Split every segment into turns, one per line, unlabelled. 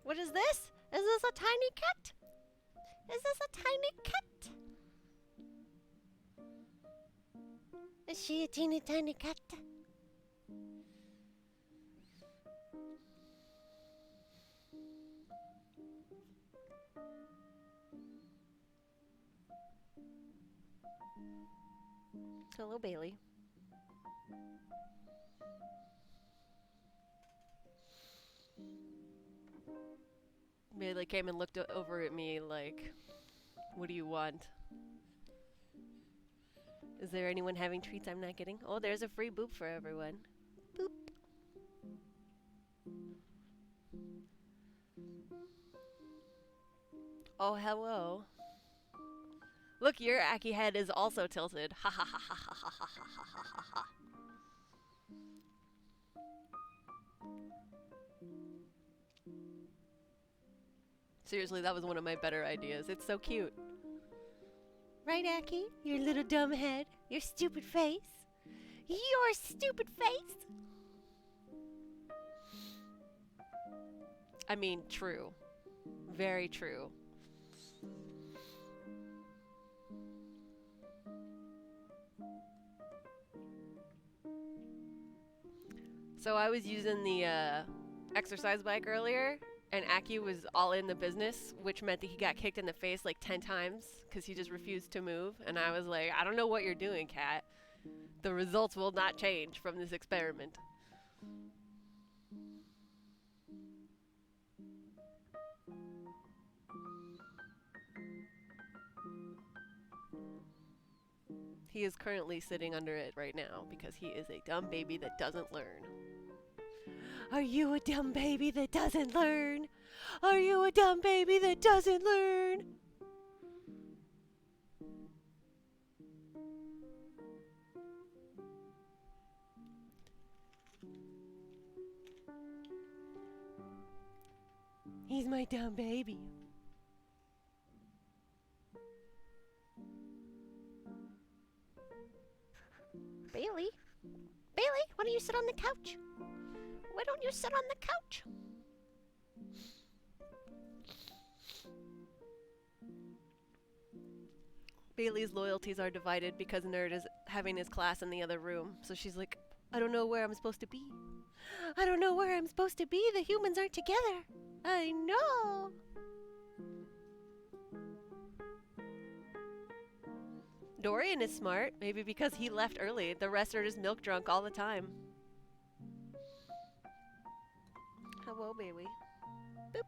What is this? Is this a tiny cat? Is this a tiny cat? Is she a teeny tiny cat? Hello, Bailey. Bailey came and looked over at me like, what do you want? Is there anyone having treats I'm not getting? Oh, there's a free boop for everyone. Boop. Oh, hello. Look, your Aki head is also tilted. Ha ha ha ha ha ha ha ha ha ha ha. Seriously, that was one of my better ideas. It's so cute. Right, Aki? Your little dumb head. Your stupid face. Your stupid face. I mean, true. Very true. So I was using the exercise bike earlier, and Aki was all in the business, which meant that he got kicked in the face like 10 times because he just refused to move. And I was like, I don't know what you're doing, cat. The results will not change from this experiment. He is currently sitting under it right now because he is a dumb baby that doesn't learn. Are you a dumb baby that doesn't learn? Are you a dumb baby that doesn't learn? He's my dumb baby. Bailey? Bailey, why don't you sit on the couch? Why don't you sit on the couch? Bailey's loyalties are divided because Nerd is having his class in the other room. So she's like, I don't know where I'm supposed to be. I don't know where I'm supposed to be. The humans aren't together. I know. Dorian is smart, maybe because he left early. The rest are just milk drunk all the time. Hello, baby. Boop.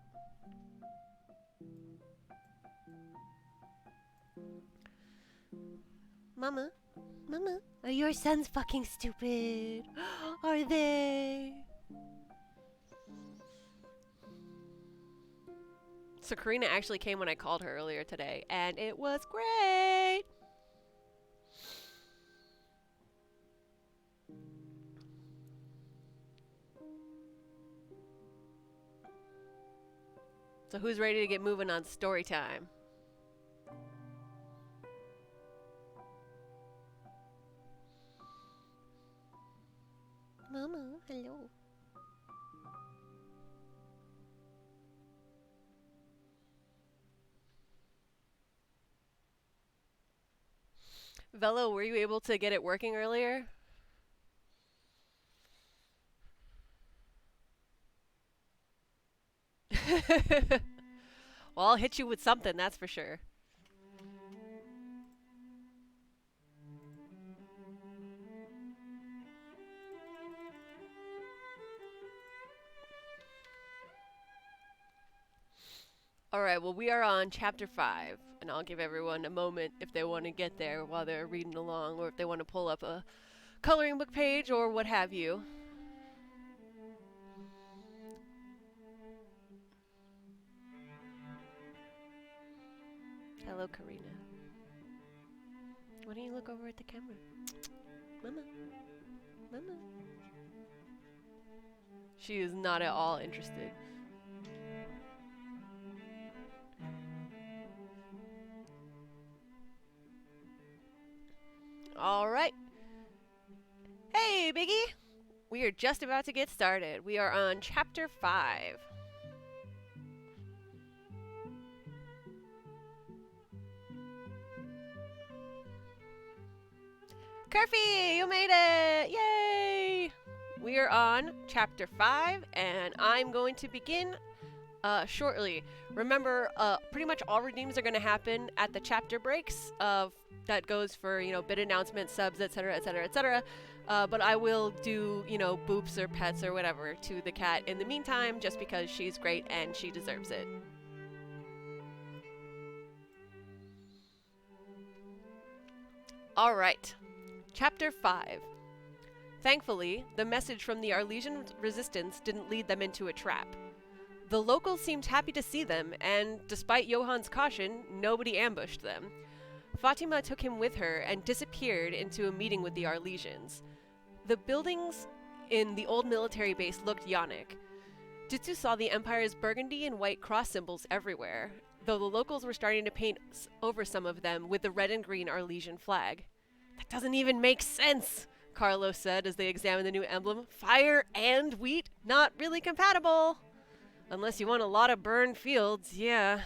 Mama, Mama, are your sons fucking stupid? Are they? So Karina actually came when I called her earlier today, and it was great. So who's ready to get moving on story time? Mama, hello. Velo, were you able to get it working earlier? Well, I'll hit you with something, that's for sure. Alright, well, we are on chapter 5, and I'll give everyone a moment if they want to get there while they're reading along, or if they want to pull up a coloring book page or what have you. Hello, Karina. Why don't you look over at the camera? Mama. Mama. She is not at all interested. Alright. Okay, Biggie. We are just about to get started. We are on Chapter 5. Curfy, you made it! Yay! We are on Chapter 5, and I'm going to begin shortly. Remember, pretty much all redeems are going to happen at the chapter breaks. That goes for, bid announcements, subs, etc., etc., etc. But I will do, boops or pets or whatever to the cat in the meantime, just because she's great and she deserves it. All right. Chapter 5. Thankfully, the message from the Arlesian resistance didn't lead them into a trap. The locals seemed happy to see them, and despite Johann's caution, nobody ambushed them. Fatima took him with her and disappeared into a meeting with the Arlesians. The buildings in the old military base looked Yonic. Jitsu saw the Empire's burgundy and white cross symbols everywhere, though the locals were starting to paint over some of them with the red and green Arlesian flag. That doesn't even make sense, Carlos said as they examined the new emblem. Fire and wheat? Not really compatible. Unless you want a lot of burned fields, yeah.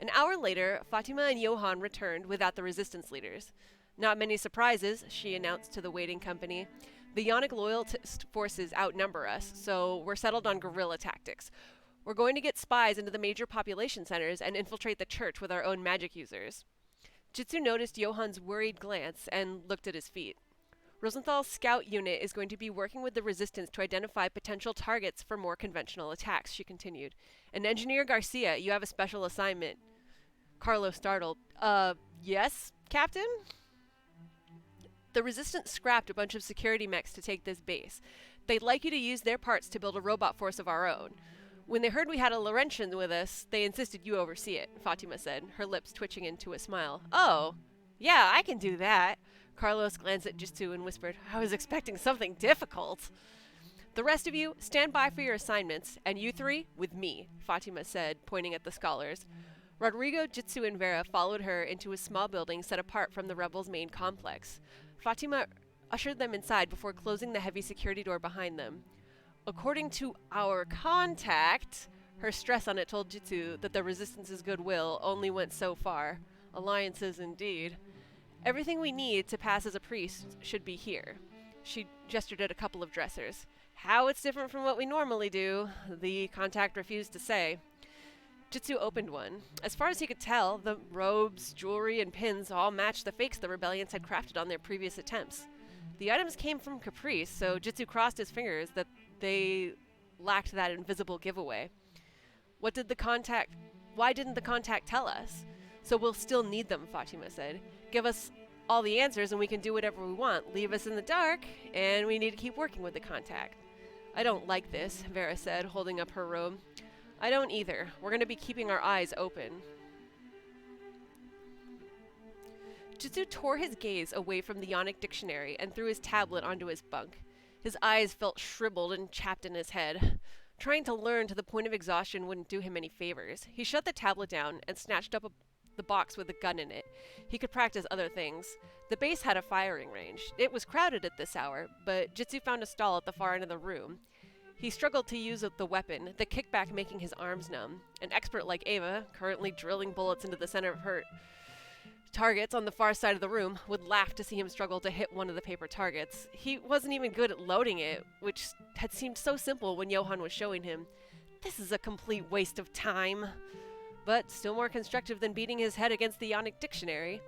An hour later, Fatima and Johann returned without the resistance leaders. Not many surprises, she announced to the waiting company. The Yonic loyalist forces outnumber us, so we're settled on guerrilla tactics. We're going to get spies into the major population centers and infiltrate the church with our own magic users. Jitsu noticed Johann's worried glance and looked at his feet. Rosenthal's scout unit is going to be working with the resistance to identify potential targets for more conventional attacks, she continued. And Engineer Garcia, you have a special assignment. Carlos startled. Yes, Captain? The resistance scrapped a bunch of security mechs to take this base. They'd like you to use their parts to build a robot force of our own. When they heard we had a Laurentian with us, they insisted you oversee it, Fatima said, her lips twitching into a smile. Oh, yeah, I can do that. Carlos glanced at Jitsu and whispered, I was expecting something difficult. The rest of you, stand by for your assignments, and you three, with me, Fatima said, pointing at the scholars. Rodrigo, Jitsu, and Vera followed her into a small building set apart from the rebels' main complex. Fatima ushered them inside before closing the heavy security door behind them. According to our contact, her stress on it told Jitsu that the Resistance's goodwill only went so far. Alliances indeed. Everything we need to pass as a priest should be here. She gestured at a couple of dressers. How it's different from what we normally do, the contact refused to say. Jitsu opened one. As far as he could tell, the robes, jewelry, and pins all matched the fakes the rebellions had crafted on their previous attempts. The items came from Caprice, so Jitsu crossed his fingers that they lacked that invisible giveaway. Why didn't the contact tell us? So we'll still need them, Fatima said. Give us all the answers and we can do whatever we want. Leave us in the dark, and we need to keep working with the contact. I don't like this, Vera said, holding up her robe. I don't either. We're going to be keeping our eyes open. Jitsu tore his gaze away from the Yonic dictionary and threw his tablet onto his bunk. His eyes felt shriveled and chapped in his head. Trying to learn to the point of exhaustion wouldn't do him any favors. He shut the tablet down and snatched up the box with a gun in it. He could practice other things. The base had a firing range. It was crowded at this hour, but Jitsu found a stall at the far end of the room. He struggled to use the weapon, the kickback making his arms numb. An expert like Ava, currently drilling bullets into the center of her targets on the far side of the room, would laugh to see him struggle to hit one of the paper targets. He wasn't even good at loading it, which had seemed so simple when Johann was showing him. This is a complete waste of time. But still more constructive than beating his head against the Yonic dictionary.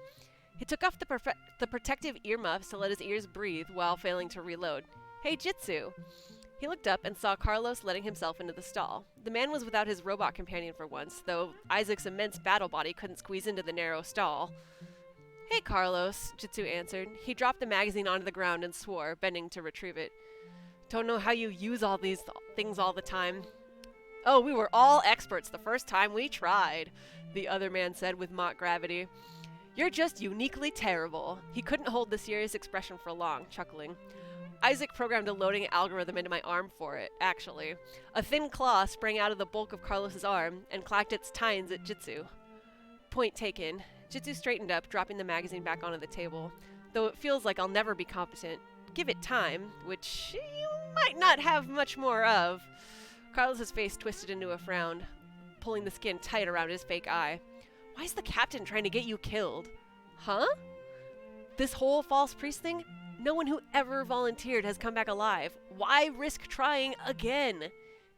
He took off the protective earmuffs to let his ears breathe while failing to reload. Hey, Jitsu! He looked up and saw Carlos letting himself into the stall. The man was without his robot companion for once, though Isaac's immense battle body couldn't squeeze into the narrow stall. Hey, Carlos, Jitsu answered. He dropped the magazine onto the ground and swore, bending to retrieve it. Don't know how you use all these things all the time. Oh, we were all experts the first time we tried, the other man said with mock gravity. You're just uniquely terrible. He couldn't hold the serious expression for long, chuckling. Isaac programmed a loading algorithm into my arm for it, actually. A thin claw sprang out of the bulk of Carlos's arm and clacked its tines at Jitsu. Point taken. Jitsu straightened up, dropping the magazine back onto the table. Though it feels like I'll never be competent. give it time, which you might not have much more of. Carlos's face twisted into a frown, pulling the skin tight around his fake eye. Why is the captain trying to get you killed? Huh? This whole false priest thing? No one who ever volunteered has come back alive. Why risk trying again?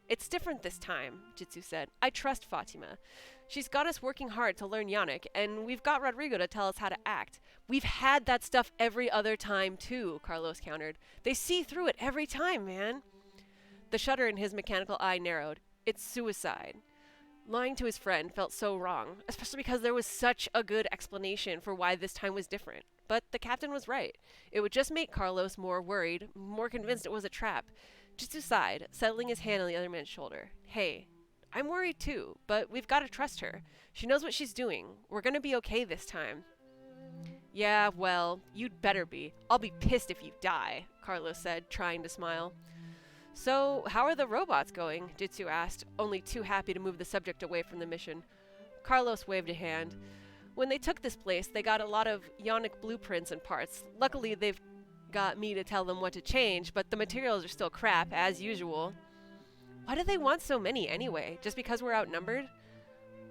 It's different this time, Jitsu said. I trust Fatima. She's got us working hard to learn Yannick, and we've got Rodrigo to tell us how to act. We've had that stuff every other time, too, Carlos countered. They see through it every time, man. The shudder in his mechanical eye narrowed. It's suicide. Lying to his friend felt so wrong, especially because there was such a good explanation for why this time was different. But the captain was right. It would just make Carlos more worried, more convinced it was a trap. Jitsu sighed, settling his hand on the other man's shoulder. Hey, I'm worried too, but we've got to trust her. She knows what she's doing. We're gonna be okay this time. Yeah, well, you'd better be. I'll be pissed if you die, Carlos said, trying to smile. So, how are the robots going? Jitsu asked, only too happy to move the subject away from the mission. Carlos waved a hand. When they took this place, they got a lot of Yannick blueprints and parts. Luckily, they've got me to tell them what to change, but the materials are still crap, as usual. Why do they want so many anyway? Just because we're outnumbered?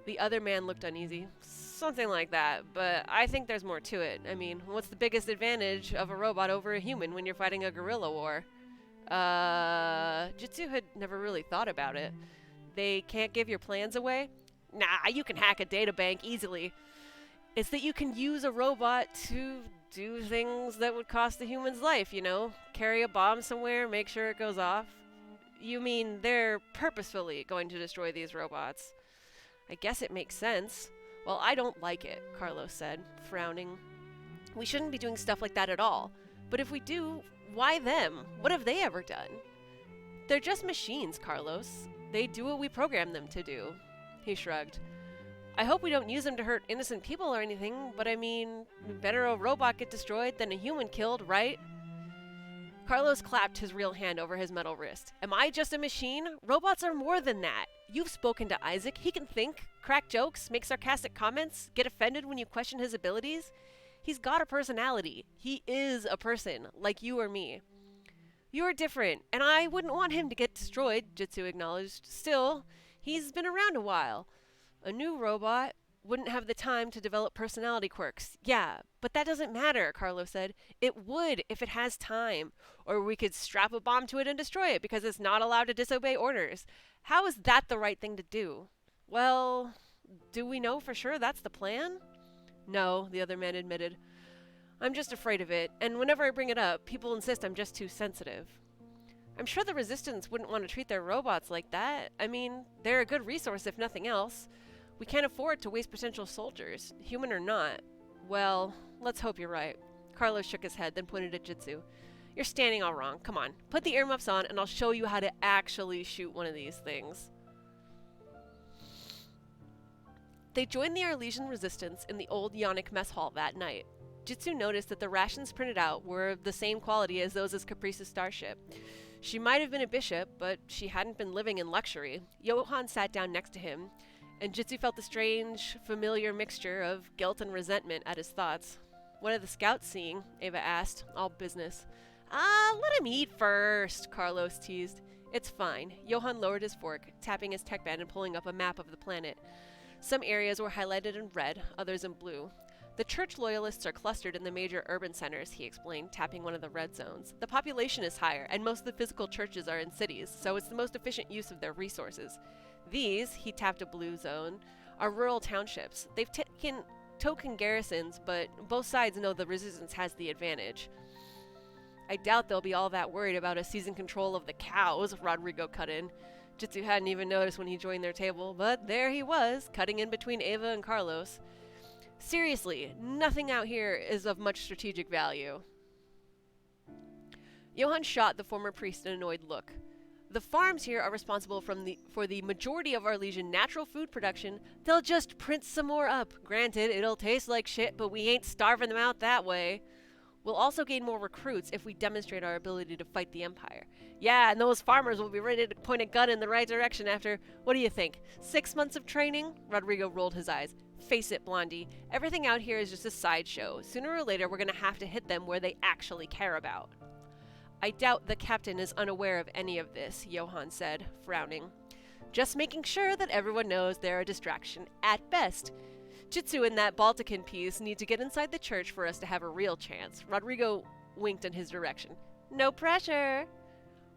The other man looked uneasy. Something like that, but I think there's more to it. I mean, what's the biggest advantage of a robot over a human when you're fighting a guerrilla war? Jitsu had never really thought about it. They can't give your plans away? Nah, you can hack a databank easily. It's that you can use a robot to do things that would cost a human's life, you know? Carry a bomb somewhere, make sure it goes off. You mean they're purposefully going to destroy these robots? I guess it makes sense. Well, I don't like it, Carlos said, frowning. We shouldn't be doing stuff like that at all. But if we do, why them? What have they ever done? They're just machines, Carlos. They do what we program them to do. He shrugged. I hope we don't use them to hurt innocent people or anything, but I mean, better a robot get destroyed than a human killed, right? Carlos clapped his real hand over his metal wrist. Am I just a machine? Robots are more than that. You've spoken to Isaac. He can think, crack jokes, make sarcastic comments, get offended when you question his abilities. He's got a personality. He is a person, like you or me. You're different, and I wouldn't want him to get destroyed, Jitsu acknowledged. Still, he's been around a while. A new robot wouldn't have the time to develop personality quirks. Yeah, but that doesn't matter, Carlos said. It would if it has time. Or we could strap a bomb to it and destroy it because it's not allowed to disobey orders. How is that the right thing to do? Well, do we know for sure that's the plan? No, the other man admitted. I'm just afraid of it, and whenever I bring it up, people insist I'm just too sensitive. I'm sure the Resistance wouldn't want to treat their robots like that. I mean, they're a good resource if nothing else. We can't afford to waste potential soldiers, human or not. Well, let's hope you're right. Carlos shook his head, then pointed at Jitsu. You're standing all wrong. Come on, put the earmuffs on and I'll show you how to actually shoot one of these things. They joined the Arlesian Resistance in the old Yannick mess hall that night. Jitsu noticed that the rations printed out were of the same quality as those as Caprice's starship. She might have been a bishop, but she hadn't been living in luxury. Johann sat down next to him, and Jitsu felt the strange, familiar mixture of guilt and resentment at his thoughts. What are the scouts seeing? Ava asked, all business. Let him eat first, Carlos teased. It's fine. Johann lowered his fork, tapping his tech band and pulling up a map of the planet. Some areas were highlighted in red, others in blue. The church loyalists are clustered in the major urban centers, he explained, tapping one of the red zones. The population is higher, and most of the physical churches are in cities, so it's the most efficient use of their resources. These, he tapped a blue zone, are rural townships. They've taken token garrisons, but both sides know the resistance has the advantage. I doubt they'll be all that worried about us seizing control of the cows, Rodrigo cut in. Jitsu hadn't even noticed when he joined their table, but there he was, cutting in between Ava and Carlos. Seriously, nothing out here is of much strategic value. Johann shot the former priest an annoyed look. The farms here are responsible for the majority of Arlesian natural food production. They'll just print some more up. Granted, it'll taste like shit, but we ain't starving them out that way. We'll also gain more recruits if we demonstrate our ability to fight the Empire. Yeah, and those farmers will be ready to point a gun in the right direction after, what do you think, 6 months of training? Rodrigo rolled his eyes. Face it, Blondie. Everything out here is just a sideshow. Sooner or later, we're going to have to hit them where they actually care about. I doubt the captain is unaware of any of this, Johann said, frowning. Just making sure that everyone knows they're a distraction at best. Jitsu and that Baltican piece need to get inside the church for us to have a real chance. Rodrigo winked in his direction. No pressure.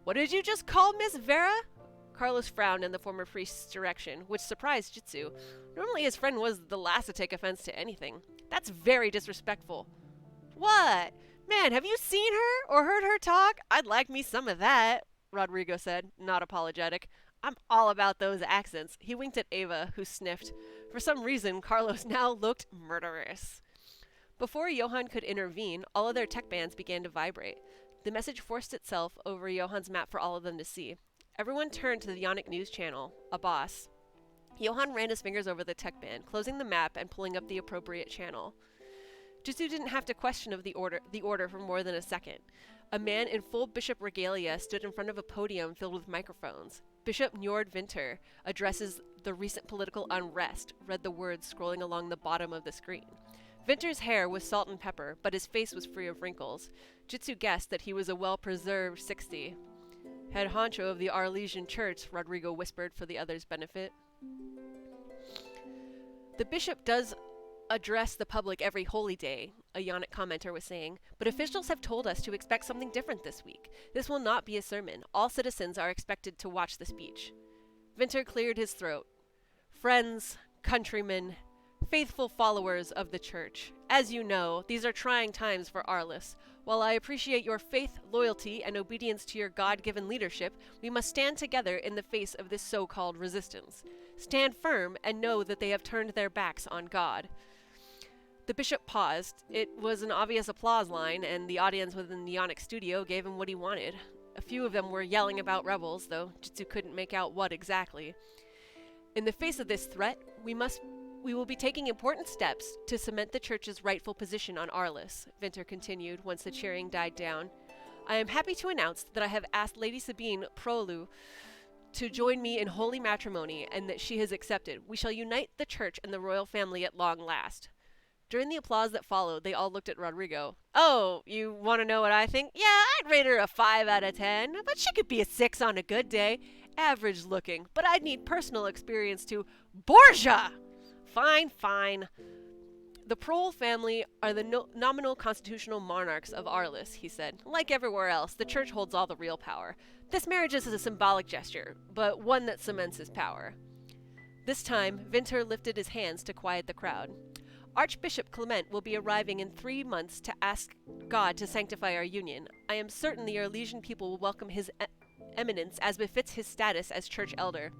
What did you just call Miss Vera? Carlos frowned in the former priest's direction, which surprised Jitsu. Normally his friend was the last to take offense to anything. That's very disrespectful. What? Man, have you seen her or heard her talk? I'd like me some of that, Rodrigo said, not apologetic. I'm all about those accents. He winked at Ava, who sniffed. For some reason, Carlos now looked murderous. Before Johann could intervene, all of their tech bands began to vibrate. The message forced itself over Johann's map for all of them to see. Everyone turned to the Ionic News channel, a boss. Johann ran his fingers over the tech band, closing the map and pulling up the appropriate channel. Jitsu didn't have to question the order for more than a second. A man in full bishop regalia stood in front of a podium filled with microphones. Bishop Njord Vinter addresses the recent political unrest, read the words scrolling along the bottom of the screen. Vinter's hair was salt and pepper, but his face was free of wrinkles. Jitsu guessed that he was a well-preserved 60. Head honcho of the Arlesian Church, Rodrigo whispered for the others' benefit. The bishop does address the public every holy day, a Ionic commenter was saying, but officials have told us to expect something different this week. This will not be a sermon. All citizens are expected to watch the speech. Vinter cleared his throat. Friends, countrymen, faithful followers of the church, as you know, these are trying times for Arlis. While I appreciate your faith, loyalty, and obedience to your God-given leadership, we must stand together in the face of this so-called resistance. Stand firm and know that they have turned their backs on God. The bishop paused. It was an obvious applause line, and the audience within the Ionic studio gave him what he wanted. A few of them were yelling about rebels, though Jitsu couldn't make out what exactly. In the face of this threat, we will be taking important steps to cement the church's rightful position on Arlis, Vinter continued once the cheering died down. I am happy to announce that I have asked Lady Sabine Prolu to join me in holy matrimony, and that she has accepted. We shall unite the church and the royal family at long last. During the applause that followed, they all looked at Rodrigo. Oh, you want to know what I think? Yeah, I'd rate her a 5 out of 10, but she could be a 6 on a good day. Average looking, but I'd need personal experience to... Borgia! Fine. The Prol family are the nominal constitutional monarchs of Arlis, he said. Like everywhere else, the church holds all the real power. This marriage is a symbolic gesture, but one that cements his power. This time, Vinter lifted his hands to quiet the crowd. Archbishop Clement will be arriving in 3 months to ask God to sanctify our union. I am certain the Arlesian people will welcome his eminence as befits his status as church elder.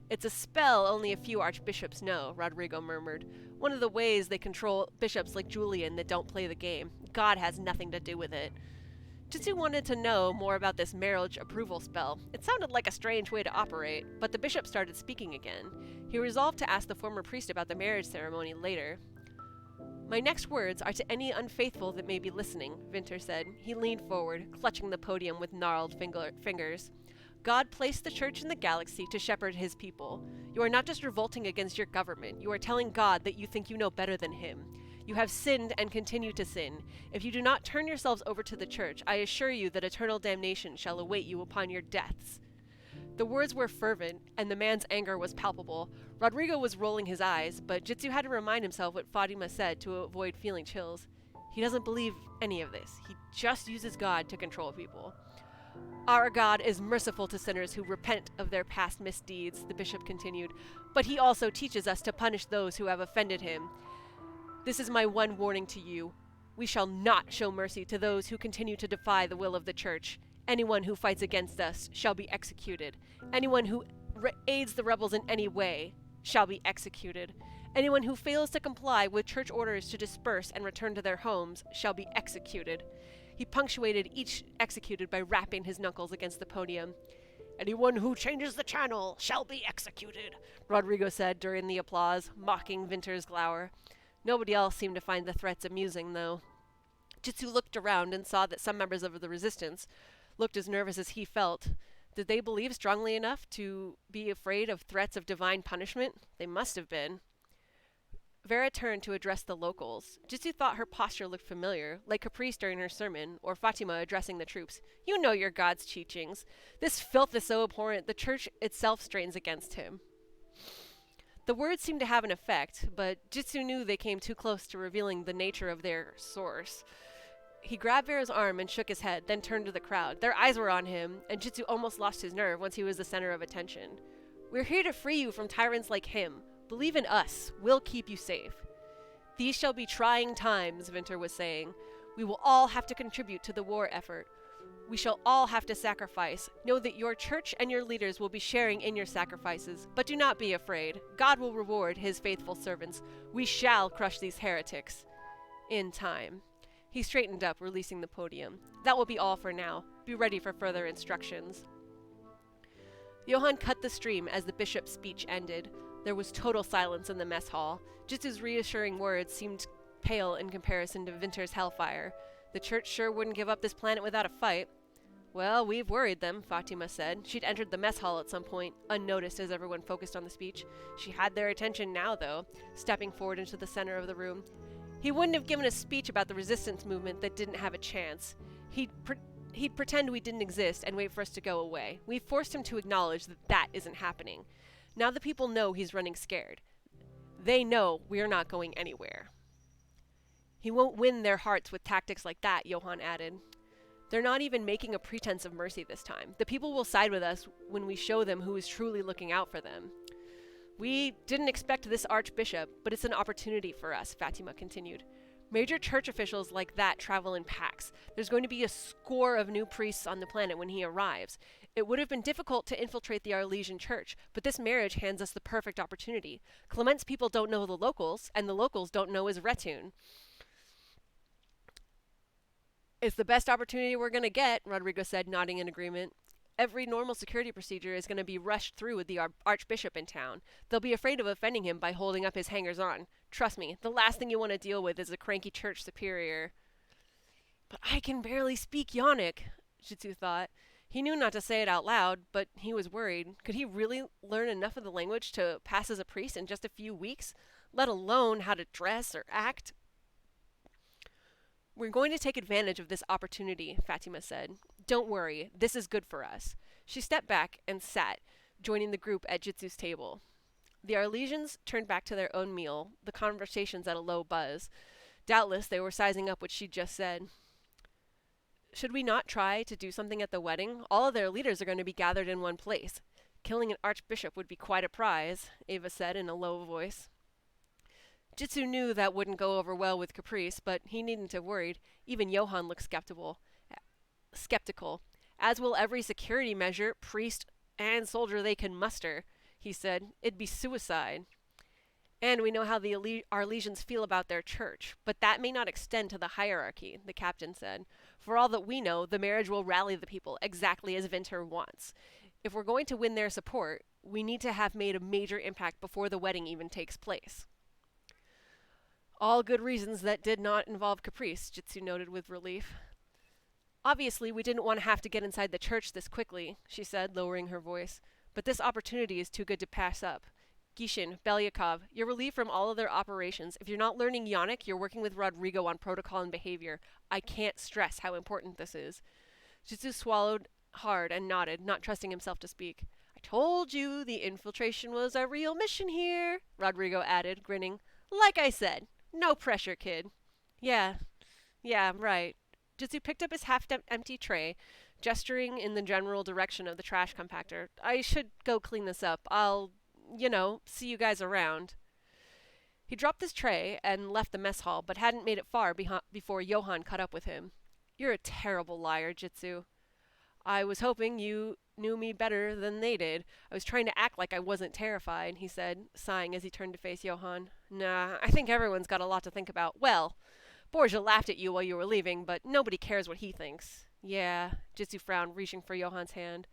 It's a spell only a few archbishops know, Rodrigo murmured. One of the ways they control bishops like Julian that don't play the game. God has nothing to do with it. Jitsu wanted to know more about this marriage approval spell. It sounded like a strange way to operate, but the bishop started speaking again. He resolved to ask the former priest about the marriage ceremony later. My next words are to any unfaithful that may be listening, Vinter said. He leaned forward, clutching the podium with gnarled fingers. God placed the church in the galaxy to shepherd his people. You are not just revolting against your government. You are telling God that you think you know better than him. You have sinned and continue to sin. If you do not turn yourselves over to the church, I assure you that eternal damnation shall await you upon your deaths. The words were fervent, and the man's anger was palpable. Rodrigo was rolling his eyes, but Jitsu had to remind himself what Fatima said to avoid feeling chills. He doesn't believe any of this. He just uses God to control people. Our God is merciful to sinners who repent of their past misdeeds, the bishop continued, but he also teaches us to punish those who have offended him. This is my one warning to you. We shall not show mercy to those who continue to defy the will of the church. Anyone who fights against us shall be executed. Anyone who aids the rebels in any way shall be executed. Anyone who fails to comply with church orders to disperse and return to their homes shall be executed. He punctuated each executed by rapping his knuckles against the podium. Anyone who changes the channel shall be executed, Rodrigo said during the applause, mocking Vinter's glower. Nobody else seemed to find the threats amusing, though. Jitsu looked around and saw that some members of the resistance looked as nervous as he felt. Did they believe strongly enough to be afraid of threats of divine punishment? They must have been. Vera turned to address the locals. Jitsu thought her posture looked familiar, like Caprice during her sermon, or Fatima addressing the troops. You know your God's teachings. This filth is so abhorrent, the church itself strains against him. The words seemed to have an effect, but Jitsu knew they came too close to revealing the nature of their source. He grabbed Vera's arm and shook his head, then turned to the crowd. Their eyes were on him, and Jitsu almost lost his nerve once he was the center of attention. We're here to free you from tyrants like him. Believe in us. We'll keep you safe. These shall be trying times, Vinter was saying. We will all have to contribute to the war effort. We shall all have to sacrifice. Know that your church and your leaders will be sharing in your sacrifices, but do not be afraid. God will reward his faithful servants. We shall crush these heretics. In time. He straightened up, releasing the podium. That will be all for now. Be ready for further instructions. Johann cut the stream as the bishop's speech ended. There was total silence in the mess hall. Jitsu's reassuring words seemed pale in comparison to Vinter's hellfire. The church sure wouldn't give up this planet without a fight. Well, we've worried them, Fatima said. She'd entered the mess hall at some point, unnoticed as everyone focused on the speech. She had their attention now, though, stepping forward into the center of the room. He wouldn't have given a speech about the resistance movement that didn't have a chance. He'd pretend we didn't exist and wait for us to go away. We forced him to acknowledge that that isn't happening. Now the people know he's running scared. They know we're not going anywhere. He won't win their hearts with tactics like that, Johann added. They're not even making a pretense of mercy this time. The people will side with us when we show them who is truly looking out for them. We didn't expect this archbishop, but it's an opportunity for us, Fatima continued. Major church officials like that travel in packs. There's going to be a score of new priests on the planet when he arrives. It would have been difficult to infiltrate the Arlesian church, but this marriage hands us the perfect opportunity. Clement's people don't know the locals, and the locals don't know his Retun. It's the best opportunity we're going to get, Rodrigo said, nodding in agreement. Every normal security procedure is going to be rushed through with the archbishop in town. They'll be afraid of offending him by holding up his hangers-on. Trust me, the last thing you want to deal with is a cranky church superior. But I can barely speak Yonic, Jitsu thought. He knew not to say it out loud, but he was worried. Could he really learn enough of the language to pass as a priest in just a few weeks, let alone how to dress or act? We're going to take advantage of this opportunity, Fatima said. Don't worry, this is good for us. She stepped back and sat, joining the group at Jitsu's table. The Arlesians turned back to their own meal, the conversations at a low buzz. Doubtless they were sizing up what she'd just said. Should we not try to do something at the wedding? All of their leaders are going to be gathered in one place. Killing an archbishop would be quite a prize, Ava said in a low voice. Jitsu knew that wouldn't go over well with Caprice, but he needn't have worried. Even Johann looked skeptical. As will every security measure, priest and soldier they can muster, he said. It'd be suicide. And we know how the Arlesians feel about their church, but that may not extend to the hierarchy, the captain said. For all that we know, the marriage will rally the people exactly as Vinter wants. If we're going to win their support, we need to have made a major impact before the wedding even takes place. All good reasons that did not involve Caprice, Jitsu noted with relief. Obviously, we didn't want to have to get inside the church this quickly, she said, lowering her voice. But this opportunity is too good to pass up. Gishin, Belyakov, you're relieved from all of their operations. If you're not learning Yonic, you're working with Rodrigo on protocol and behavior. I can't stress how important this is. Jitsu swallowed hard and nodded, not trusting himself to speak. I told you the infiltration was our real mission here, Rodrigo added, grinning. Like I said, no pressure, kid. Yeah, right. Jitsu picked up his half-empty tray, gesturing in the general direction of the trash compactor. I should go clean this up. I'll, see you guys around. He dropped his tray and left the mess hall, but hadn't made it far before Johann caught up with him. You're a terrible liar, Jitsu. I was hoping you knew me better than they did. I was trying to act like I wasn't terrified, he said, sighing as he turned to face Johann. Nah, I think everyone's got a lot to think about. Well, Borgia laughed at you while you were leaving, but nobody cares what he thinks. Yeah, Jitsu frowned, reaching for Johann's hand.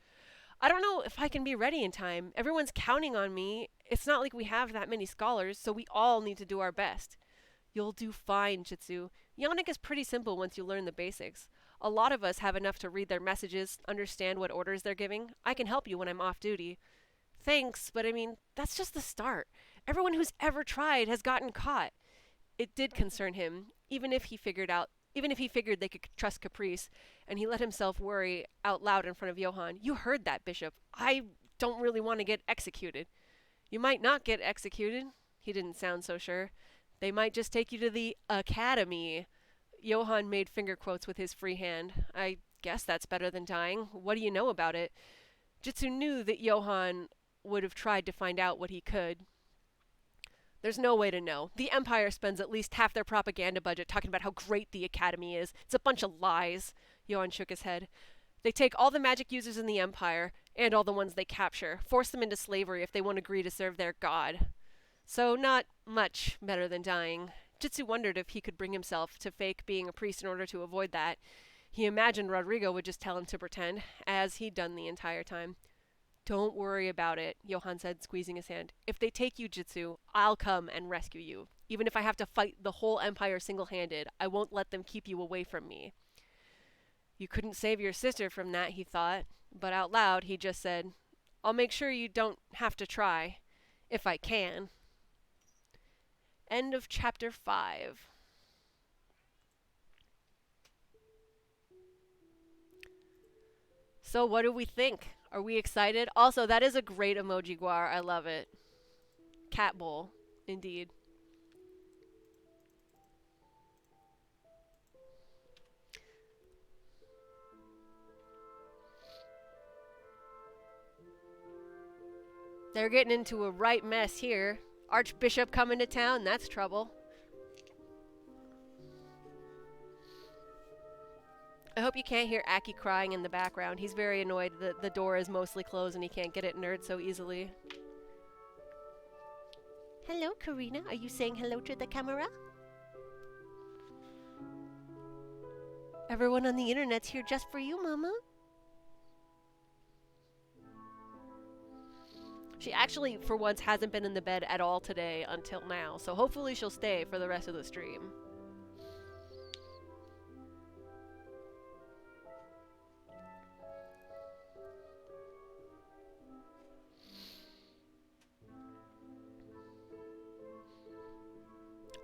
I don't know if I can be ready in time. Everyone's counting on me. It's not like we have that many scholars, so we all need to do our best. You'll do fine, Jitsu. Yonic is pretty simple once you learn the basics. A lot of us have enough to read their messages, understand what orders they're giving. I can help you when I'm off duty. Thanks, but that's just the start. Everyone who's ever tried has gotten caught. It did concern him, even if he figured they could trust Caprice, and he let himself worry out loud in front of Johann. You heard that, Bishop. I don't really want to get executed. You might not get executed. He didn't sound so sure. They might just take you to the academy. Johann made finger quotes with his free hand. I guess that's better than dying. What do you know about it? Jitsu knew that Johann would have tried to find out what he could. There's no way to know. The Empire spends at least half their propaganda budget talking about how great the Academy is. It's a bunch of lies. Johann shook his head. They take all the magic users in the Empire, and all the ones they capture, force them into slavery if they won't agree to serve their god. So not much better than dying. Jitsu wondered if he could bring himself to fake being a priest in order to avoid that. He imagined Rodrigo would just tell him to pretend, as he'd done the entire time. Don't worry about it, Johann said, squeezing his hand. If they take you, Jitsu, I'll come and rescue you. Even if I have to fight the whole Empire single-handed, I won't let them keep you away from me. You couldn't save your sister from that, he thought, but out loud he just said, I'll make sure you don't have to try, if I can. End of chapter 5. So what do we think? Are we excited? Also, that is a great emoji, Guar. I love it. Cat bowl, indeed. They're getting into a right mess here. Archbishop coming to town, that's trouble. I hope you can't hear Aki crying in the background. He's very annoyed that the door is mostly closed and he can't get it nerd so easily. Hello, Karina. Are you saying hello to the camera? Everyone on the internet's here just for you, Mama. She actually, for once, hasn't been in the bed at all today until now, so hopefully she'll stay for the rest of the stream.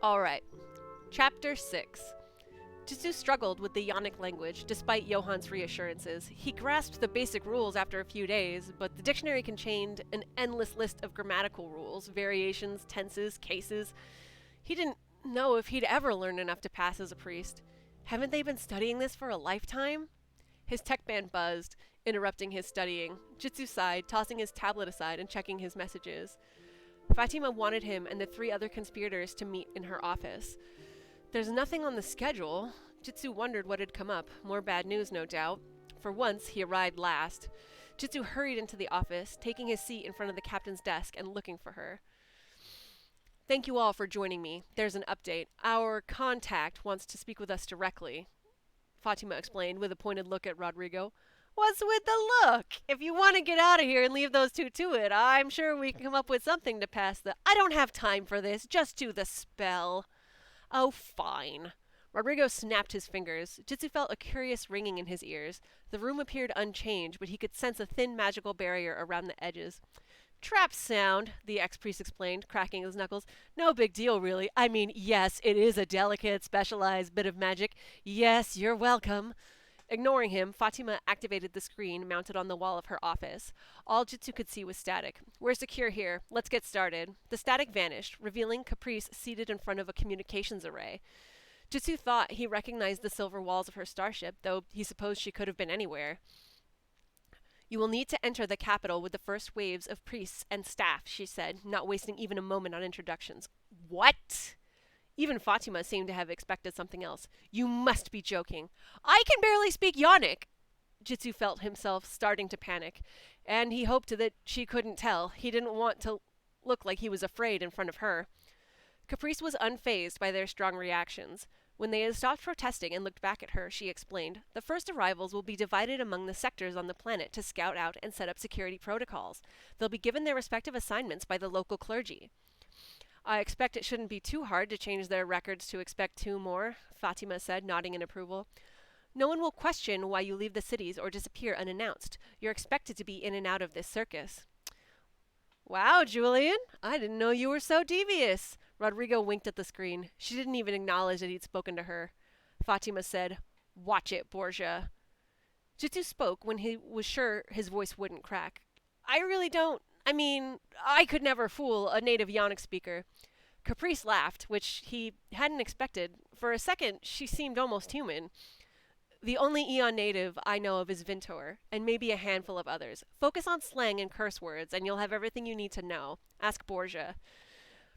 Alright, Chapter 6. Jitsu struggled with the Yonic language, despite Johann's reassurances. He grasped the basic rules after a few days, but the dictionary contained an endless list of grammatical rules, variations, tenses, cases. He didn't know if he'd ever learn enough to pass as a priest. Haven't they been studying this for a lifetime? His tech band buzzed, interrupting his studying. Jitsu sighed, tossing his tablet aside and checking his messages. Fatima wanted him and the 3 other conspirators to meet in her office. There's nothing on the schedule. Jitsu wondered what had come up. More bad news, no doubt. For once, he arrived last. Jitsu hurried into the office, taking his seat in front of the captain's desk and looking for her. Thank you all for joining me. There's an update. Our contact wants to speak with us directly, Fatima explained with a pointed look at Rodrigo. What's with the look? If you want to get out of here and leave those two to it, I'm sure we can come up with something to pass the... I don't have time for this. Just do the spell. Oh, fine. Rodrigo snapped his fingers. Jitsu felt a curious ringing in his ears. The room appeared unchanged, but he could sense a thin magical barrier around the edges. Trap sound, the ex-priest explained, cracking his knuckles. No big deal, really. I mean, yes, it is a delicate, specialized bit of magic. Yes, you're welcome. Ignoring him, Fatima activated the screen mounted on the wall of her office. All Jitsu could see was static. We're secure here. Let's get started. The static vanished, revealing Caprice seated in front of a communications array. Jitsu thought he recognized the silver walls of her starship, though he supposed she could have been anywhere. You will need to enter the capital with the first waves of priests and staff, she said, not wasting even a moment on introductions. What? Even Fatima seemed to have expected something else. You must be joking. I can barely speak Yonic. Jitsu felt himself starting to panic, and he hoped that she couldn't tell. He didn't want to look like he was afraid in front of her. Caprice was unfazed by their strong reactions. When they had stopped protesting and looked back at her, she explained, the first arrivals will be divided among the sectors on the planet to scout out and set up security protocols. They'll be given their respective assignments by the local clergy. I expect it shouldn't be too hard to change their records to expect 2 more, Fatima said, nodding in approval. No one will question why you leave the cities or disappear unannounced. You're expected to be in and out of this circus. Wow, Julian, I didn't know you were so devious. Rodrigo winked at the screen. She didn't even acknowledge that he'd spoken to her. Fatima said, "Watch it, Borgia." Jitsu spoke when he was sure his voice wouldn't crack. I really don't. I mean, I could never fool a native Yonic speaker. Caprice laughed, which he hadn't expected. For a second, she seemed almost human. The only Eon native I know of is Vintor, and maybe a handful of others. Focus on slang and curse words, and you'll have everything you need to know. Ask Borgia.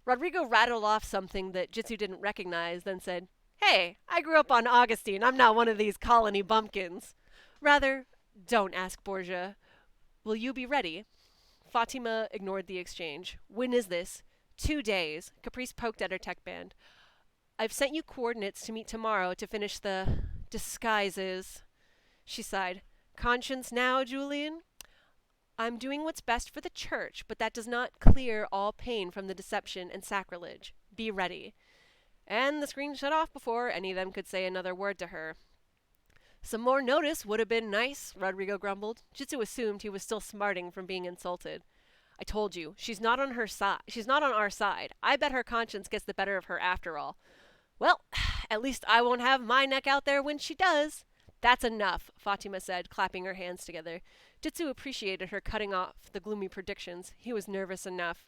Rodrigo rattled off something that Jitsu didn't recognize, then said, "Hey, I grew up on Augustine. I'm not one of these colony bumpkins." Rather, don't ask Borgia. Will you be ready? Fatima ignored the exchange. When is this? 2 days. Caprice poked at her tech band. I've sent you coordinates to meet tomorrow to finish the disguises. She sighed. Conscience now, Julian? I'm doing what's best for the church, but that does not clear all pain from the deception and sacrilege. Be ready. And the screen shut off before any of them could say another word to her. Some more notice would have been nice, Rodrigo grumbled. Jitsu assumed he was still smarting from being insulted. I told you, she's not on her side. She's not on our side. I bet her conscience gets the better of her after all. Well, at least I won't have my neck out there when she does. That's enough, Fatima said, clapping her hands together. Jitsu appreciated her cutting off the gloomy predictions. He was nervous enough.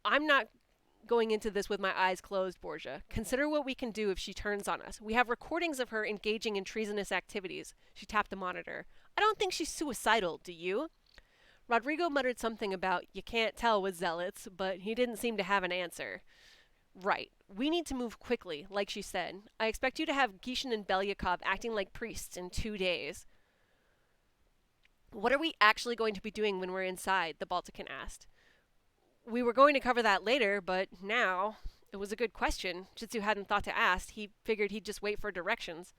I'm not going into this with my eyes closed, Borgia. Consider what we can do if she turns on us. We have recordings of her engaging in treasonous activities. She tapped the monitor. I don't think she's suicidal, do you? Rodrigo muttered something about you can't tell with zealots, but he didn't seem to have an answer. Right. We need to move quickly, like she said. I expect you to have Gishin and Belyakov acting like priests in 2 days. What are we actually going to be doing when we're inside? The Baltican asked. We were going to cover that later, but now... It was a good question. Jitsu hadn't thought to ask. He figured he'd just wait for directions.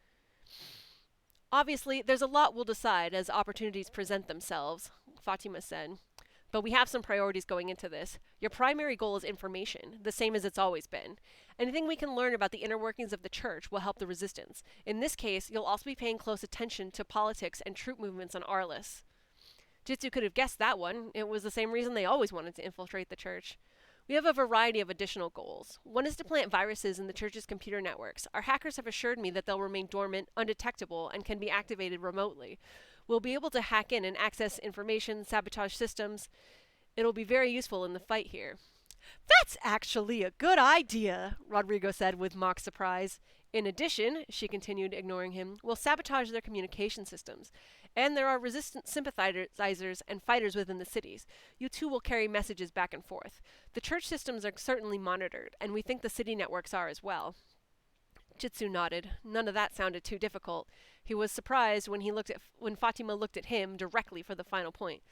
Obviously, there's a lot we'll decide as opportunities present themselves, Fatima said. But we have some priorities going into this. Your primary goal is information, the same as it's always been. Anything we can learn about the inner workings of the church will help the resistance. In this case, you'll also be paying close attention to politics and troop movements on Arliss. Jitsu could have guessed that one. It was the same reason they always wanted to infiltrate the church. We have a variety of additional goals. One is to plant viruses in the church's computer networks. Our hackers have assured me that they'll remain dormant, undetectable, and can be activated remotely. We'll be able to hack in and access information, sabotage systems. It'll be very useful in the fight here. That's actually a good idea, Rodrigo said with mock surprise. In addition, she continued, ignoring him, we'll sabotage their communication systems. And there are resistant sympathizers and fighters within the cities. You two will carry messages back and forth. The church systems are certainly monitored, and we think the city networks are as well. Jitsu nodded. None of that sounded too difficult. He was surprised when Fatima looked at him directly for the final point.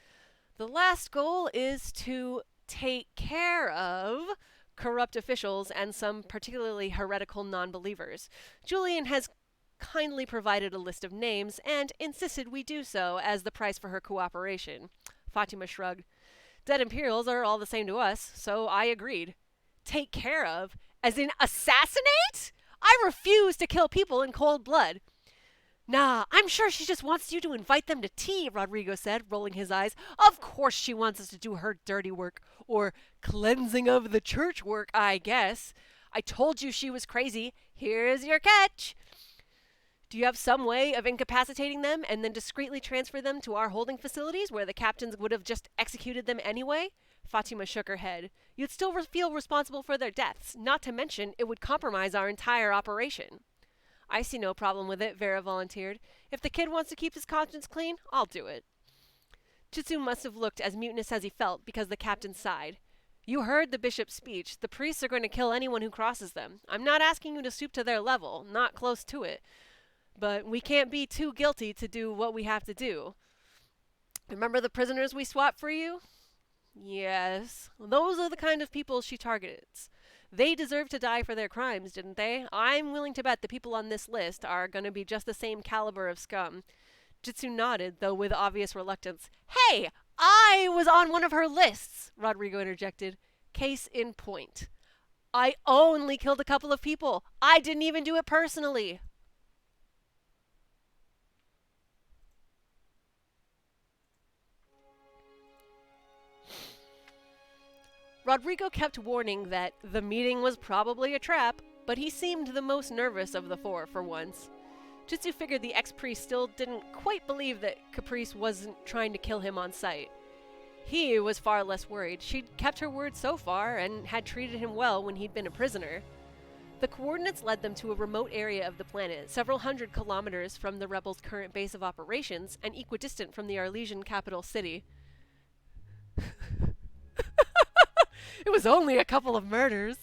The last goal is to take care of corrupt officials and some particularly heretical non-believers. Julian has kindly provided a list of names and insisted we do so as the price for her cooperation. Fatima shrugged. Dead Imperials are all the same to us, so I agreed. Take care of? As in assassinate? I refuse to kill people in cold blood. Nah, I'm sure she just wants you to invite them to tea, Rodrigo said, rolling his eyes. Of course she wants us to do her dirty work, or cleansing of the church work, I guess. I told you she was crazy. Here's your catch. Do you have some way of incapacitating them and then discreetly transfer them to our holding facilities where the captains would have just executed them anyway? Fatima shook her head. You'd still feel responsible for their deaths, not to mention it would compromise our entire operation. I see no problem with it, Vera volunteered. If the kid wants to keep his conscience clean, I'll do it. Jitsu must have looked as mutinous as he felt because the captain sighed. You heard the bishop's speech. The priests are going to kill anyone who crosses them. I'm not asking you to stoop to their level, not close to it. But we can't be too guilty to do what we have to do. Remember the prisoners we swapped for you? Yes. Those are the kind of people she targets. They deserve to die for their crimes, didn't they? I'm willing to bet the people on this list are going to be just the same caliber of scum. Jitsu nodded, though with obvious reluctance. Hey, I was on one of her lists, Rodrigo interjected. Case in point. I only killed a couple of people. I didn't even do it personally. Rodrigo kept warning that the meeting was probably a trap, but he seemed the most nervous of the four for once. Jitsu figured the ex-priest still didn't quite believe that Caprice wasn't trying to kill him on sight. He was far less worried. She'd kept her word so far and had treated him well when he'd been a prisoner. The coordinates led them to a remote area of the planet, several hundred kilometers from the rebels' current base of operations and equidistant from the Arlesian capital city. It was only a couple of murders.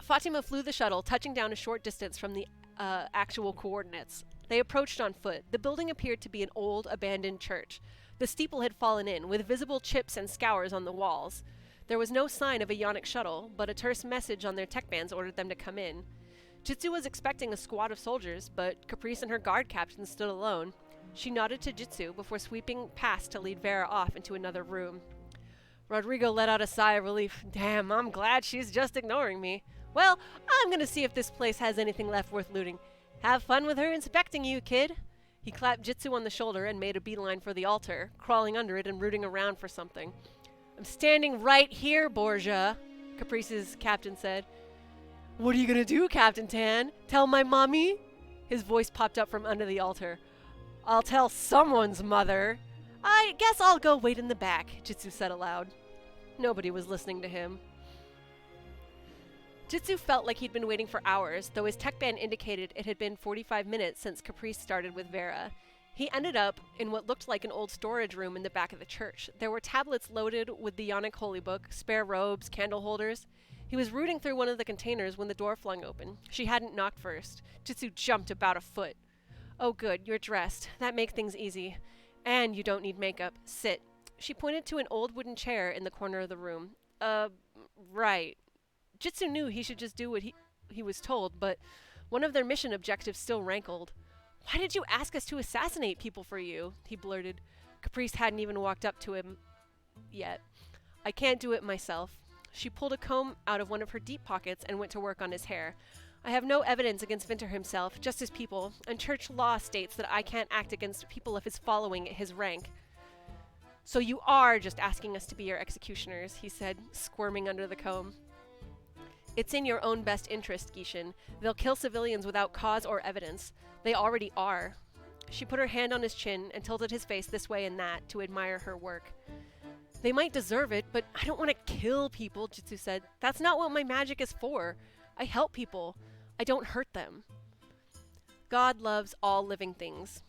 Fatima flew the shuttle, touching down a short distance from the actual coordinates. They approached on foot. The building appeared to be an old, abandoned church. The steeple had fallen in, with visible chips and scours on the walls. There was no sign of a Yonic shuttle, but a terse message on their tech bands ordered them to come in. Jitsu was expecting a squad of soldiers, but Caprice and her guard captain stood alone. She nodded to Jitsu before sweeping past to lead Vera off into another room. Rodrigo let out a sigh of relief. Damn, I'm glad she's just ignoring me. Well, I'm gonna see if this place has anything left worth looting. Have fun with her inspecting you, kid. He clapped Jitsu on the shoulder and made a beeline for the altar, crawling under it and rooting around for something. I'm standing right here, Borgia, Caprice's captain said. What are you gonna do, Captain Tan? Tell my mommy? His voice popped up from under the altar. I'll tell someone's mother. I guess I'll go wait in the back, Jitsu said aloud. Nobody was listening to him. Jitsu felt like he'd been waiting for hours, though his tech band indicated it had been 45 minutes since Caprice started with Vera. He ended up in what looked like an old storage room in the back of the church. There were tablets loaded with the Yonic Holy Book, spare robes, candle holders. He was rooting through one of the containers when the door flung open. She hadn't knocked first. Jitsu jumped about a foot. Oh good, you're dressed. That makes things easy. And you don't need makeup. Sit. She pointed to an old wooden chair in the corner of the room. Right. Jitsu knew he should just do what he was told, but one of their mission objectives still rankled. Why did you ask us to assassinate people for you? He blurted. Caprice hadn't even walked up to him yet. I can't do it myself. She pulled a comb out of one of her deep pockets and went to work on his hair. I have no evidence against Vinter himself, just his people, and church law states that I can't act against people of his following at his rank. So you are just asking us to be your executioners, he said, squirming under the comb. It's in your own best interest, Gishin. They'll kill civilians without cause or evidence. They already are. She put her hand on his chin and tilted his face this way and that to admire her work. They might deserve it, but I don't want to kill people, Jitsu said. That's not what my magic is for. I help people. I don't hurt them. God loves all living things,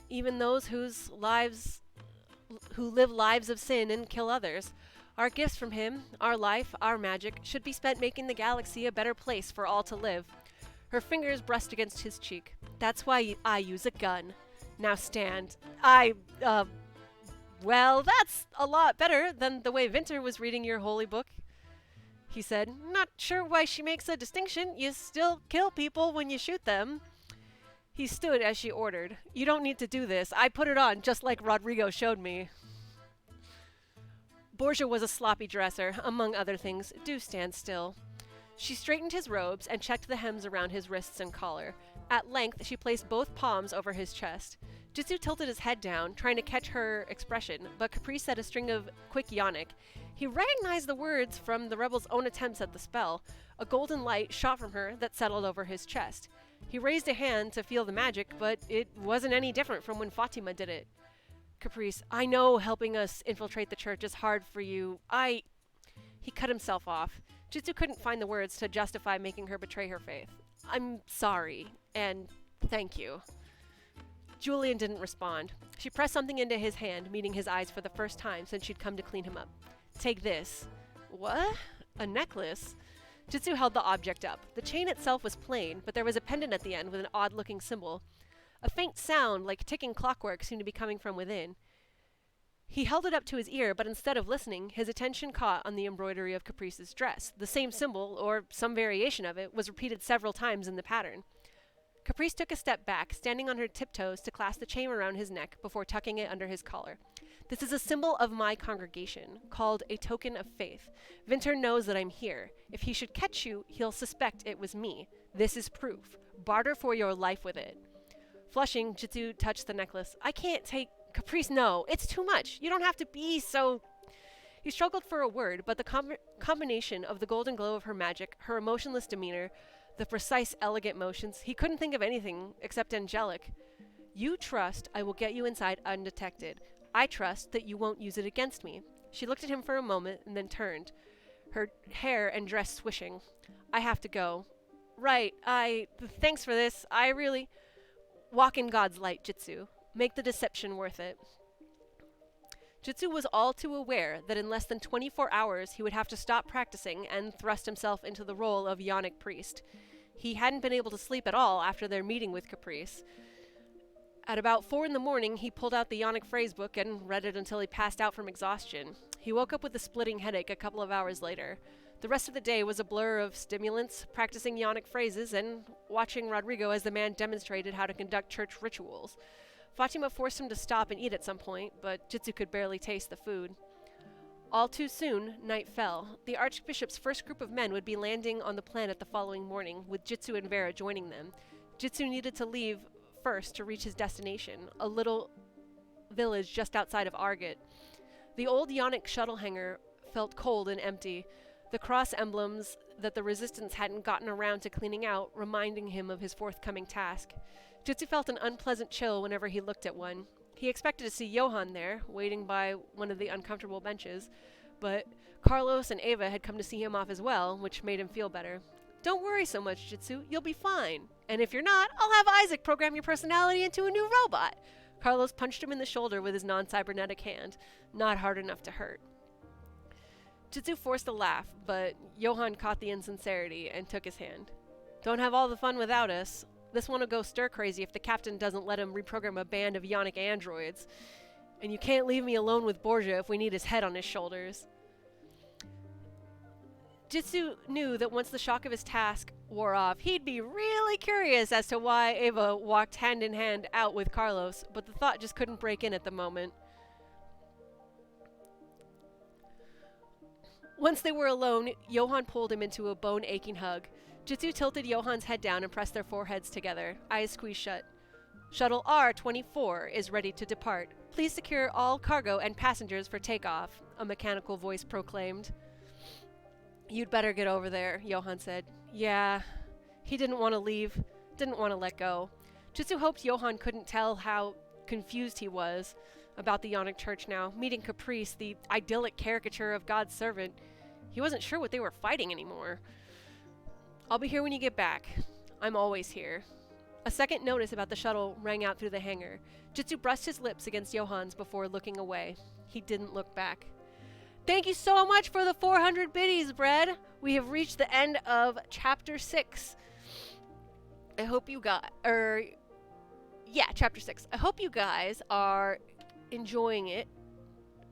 even those who live lives of sin and kill others. Our gifts from him, our life, our magic, should be spent making the galaxy a better place for all to live. Her fingers brushed against his cheek. That's why I use a gun. Now stand. Well, that's a lot better than the way Vinter was reading your holy book, he said. Not sure why she makes a distinction. You still kill people when you shoot them. He stood as she ordered. You don't need to do this. I put it on just like Rodrigo showed me. Borgia was a sloppy dresser, among other things. Do stand still. She straightened his robes and checked the hems around his wrists and collar. At length, she placed both palms over his chest. Jitsu tilted his head down, trying to catch her expression, but Caprice said a string of quick Yonic. He recognized the words from the rebels' own attempts at the spell. A golden light shot from her that settled over his chest. He raised a hand to feel the magic, but it wasn't any different from when Fatima did it. Caprice, I know helping us infiltrate the church is hard for you. He cut himself off. Jitsu couldn't find the words to justify making her betray her faith. I'm sorry, and thank you. Julian didn't respond. She pressed something into his hand, meeting his eyes for the first time since she'd come to clean him up. Take this. What? A necklace? Jitsu held the object up. The chain itself was plain, but there was a pendant at the end with an odd-looking symbol. A faint sound, like ticking clockwork, seemed to be coming from within. He held it up to his ear, but instead of listening, his attention caught on the embroidery of Caprice's dress. The same symbol, or some variation of it, was repeated several times in the pattern. Caprice took a step back, standing on her tiptoes to clasp the chain around his neck before tucking it under his collar. This is a symbol of my congregation, called a token of faith. Vinter knows that I'm here. If he should catch you, he'll suspect it was me. This is proof. Barter for your life with it. Flushing, Jitsu touched the necklace. I can't take Caprice, no. It's too much. You don't have to be so... He struggled for a word, but the combination of the golden glow of her magic, her emotionless demeanor, the precise, elegant motions, he couldn't think of anything except angelic. You trust I will get you inside undetected. I trust that you won't use it against me. She looked at him for a moment and then turned, her hair and dress swishing. I have to go. Right, thanks for this. I really... Walk in God's light, Jitsu. Make the deception worth it. Jitsu was all too aware that in less than 24 hours he would have to stop practicing and thrust himself into the role of Yonic priest. He hadn't been able to sleep at all after their meeting with Caprice. At about 4 in the morning, he pulled out the Yonic phrasebook and read it until he passed out from exhaustion. He woke up with a splitting headache a couple of hours later. The rest of the day was a blur of stimulants, practicing Yonic phrases, and watching Rodrigo as the man demonstrated how to conduct church rituals. Fatima forced him to stop and eat at some point, but Jitsu could barely taste the food. All too soon, night fell. The Archbishop's first group of men would be landing on the planet the following morning, with Jitsu and Vera joining them. Jitsu needed to leave first to reach his destination, a little village just outside of Argot. The old Yonic shuttle hangar felt cold and empty, the cross emblems that the Resistance hadn't gotten around to cleaning out reminding him of his forthcoming task. Jitsu felt an unpleasant chill whenever he looked at one. He expected to see Johann there, waiting by one of the uncomfortable benches, but Carlos and Ava had come to see him off as well, which made him feel better. Don't worry so much, Jitsu. You'll be fine. And if you're not, I'll have Isaac program your personality into a new robot. Carlos punched him in the shoulder with his non-cybernetic hand, not hard enough to hurt. Jitsu forced a laugh, but Johann caught the insincerity and took his hand. Don't have all the fun without us. This one will go stir-crazy if the captain doesn't let him reprogram a band of Yonic androids. And you can't leave me alone with Borgia if we need his head on his shoulders. Jitsu knew that once the shock of his task wore off, he'd be really curious as to why Ava walked hand in hand out with Carlos, but the thought just couldn't break in at the moment. Once they were alone, Johann pulled him into a bone-aching hug. Jitsu tilted Johann's head down and pressed their foreheads together, eyes squeezed shut. Shuttle R-24 is ready to depart. Please secure all cargo and passengers for takeoff, a mechanical voice proclaimed. You'd better get over there, Johann said. Yeah. He didn't want to leave, didn't want to let go. Jitsu hoped Johann couldn't tell how confused he was about the Yonic Church now, meeting Caprice, the idyllic caricature of God's servant. He wasn't sure what they were fighting anymore. I'll be here when you get back. I'm always here. A second notice about the shuttle rang out through the hangar. Jitsu brushed his lips against Johann's before looking away. He didn't look back. Thank you so much for the 400 biddies, Bread. We have reached the end of Chapter 6. I hope you got... Chapter 6. I hope you guys are enjoying it.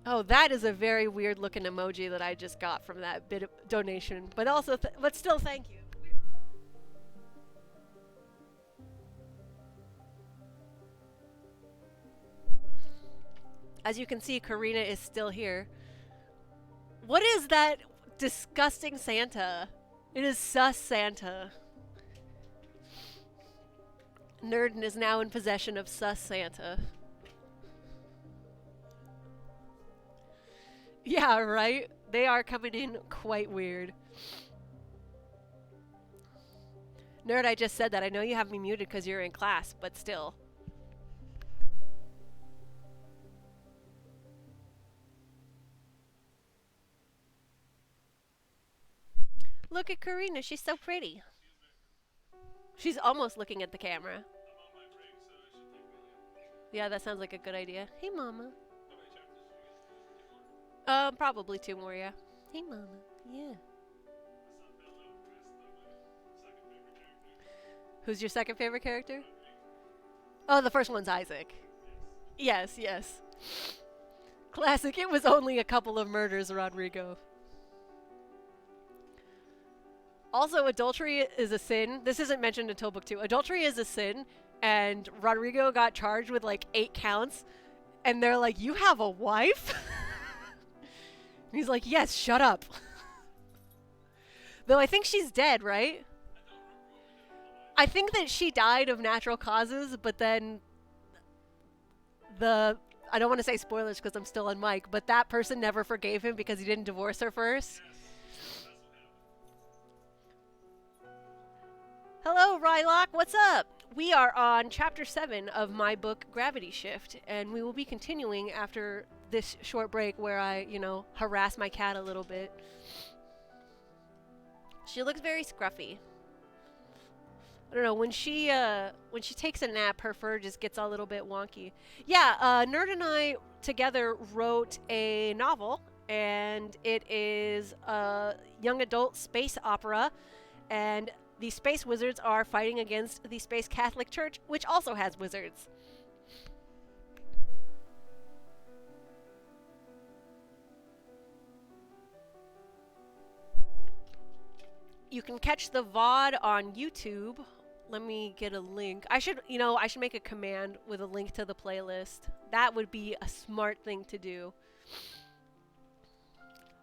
Oh, that is a very weird looking emoji that I just got from that bit of donation. But also, but still, thank you. As you can see, Karina is still here. What is that disgusting Santa? It is sus Santa. Nerd is now in possession of sus Santa. Yeah, right? They are coming in quite weird. Nerd, I just said that. I know you have me muted because you're in class, but still. Look at Karina, she's so pretty. She's almost looking at the camera. Yeah, that sounds like a good idea. Hey, Mama. Probably 2 more, yeah. Hey, Mama. Yeah. Who's your second favorite character? Oh, the first one's Isaac. Yes, yes. Classic. It was only a couple of murders, Rodrigo. Also, adultery is a sin. This isn't mentioned until book 2. Adultery is a sin, and Rodrigo got charged with like 8 counts, and they're like, you have a wife? He's like, yes, shut up. Though I think she's dead, right? I think that she died of natural causes, but then the I don't want to say spoilers because I'm still on mic, but that person never forgave him because he didn't divorce her first. Hello, Rylock. What's up? We are on chapter 7 of my book Gravity Shift, and we will be continuing after this short break where I, harass my cat a little bit. She looks very scruffy. I don't know, when she takes a nap, her fur just gets a little bit wonky. Yeah, Nerd and I together wrote a novel, and it is a young adult space opera, and the space wizards are fighting against the Space Catholic Church, which also has wizards. You can catch the VOD on YouTube. Let me get a link. I should make a command with a link to the playlist. That would be a smart thing to do.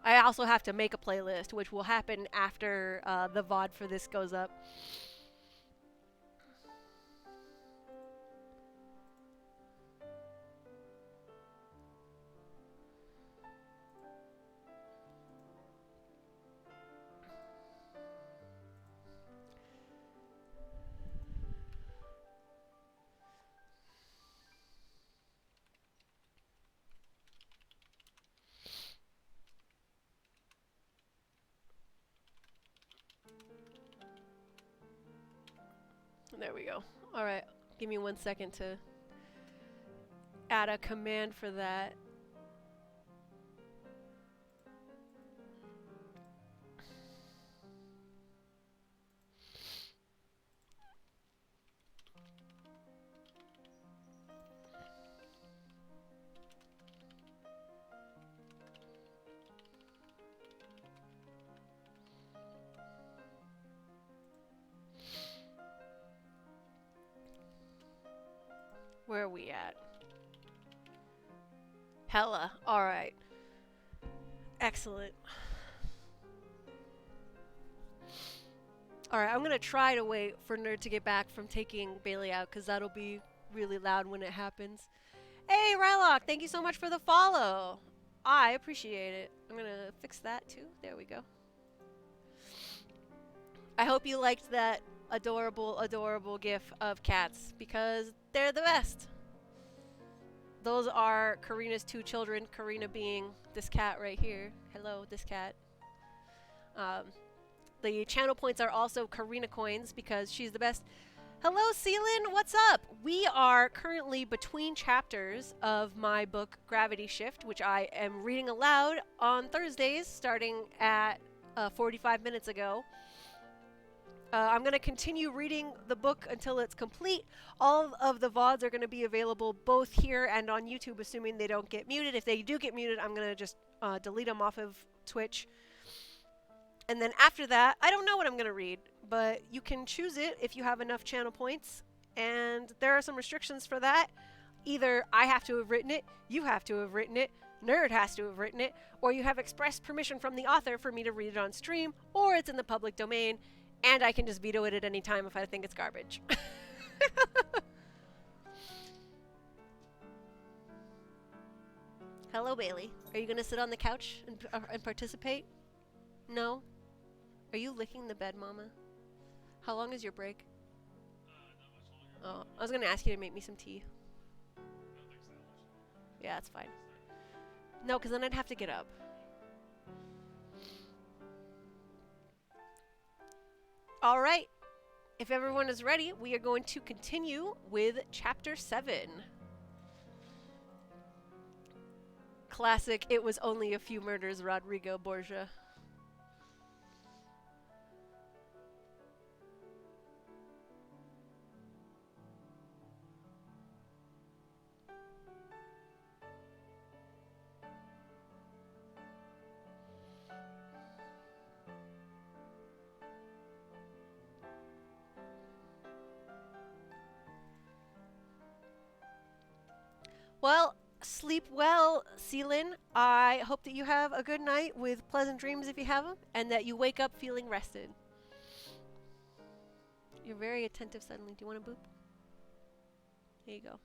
I also have to make a playlist, which will happen after the VOD for this goes up. There we go. Alright, give me 1 second to add a command for that. Where are we at? Hella. Alright. Excellent. Alright, I'm gonna try to wait for Nerd to get back from taking Bailey out, because that'll be really loud when it happens. Hey, Rylock! Thank you so much for the follow! I appreciate it. I'm gonna fix that too. There we go. I hope you liked that adorable, adorable gif of cats, because they're the best. Those are Karina's 2 children, Karina being this cat right here. Hello, this cat. The channel points are also Karina coins because she's the best. Hello, Celine, what's up? We are currently between chapters of my book Gravity Shift, which I am reading aloud on Thursdays starting at 45 minutes ago. I'm going to continue reading the book until it's complete. All of the VODs are going to be available both here and on YouTube, assuming they don't get muted. If they do get muted, I'm going to just delete them off of Twitch. And then after that, I don't know what I'm going to read, but you can choose it if you have enough channel points. And there are some restrictions for that. Either I have to have written it, you have to have written it, Nerd has to have written it, or you have express permission from the author for me to read it on stream, or it's in the public domain. And I can just veto it at any time if I think it's garbage. Hello, Bailey. Are you going to sit on the couch and participate? No? Are you licking the bed, Mama? How long is your break? Not much longer. Oh, I was going to ask you to make me some tea. Yeah, that's fine. No, because then I'd have to get up. All right, if everyone is ready, we are going to continue with Chapter 7. Classic, it was only a few murders, Rodrigo Borgia. Well, sleep well, Celine. I hope that you have a good night with pleasant dreams if you have them, and that you wake up feeling rested. You're very attentive suddenly. Do you want to boop? There you go.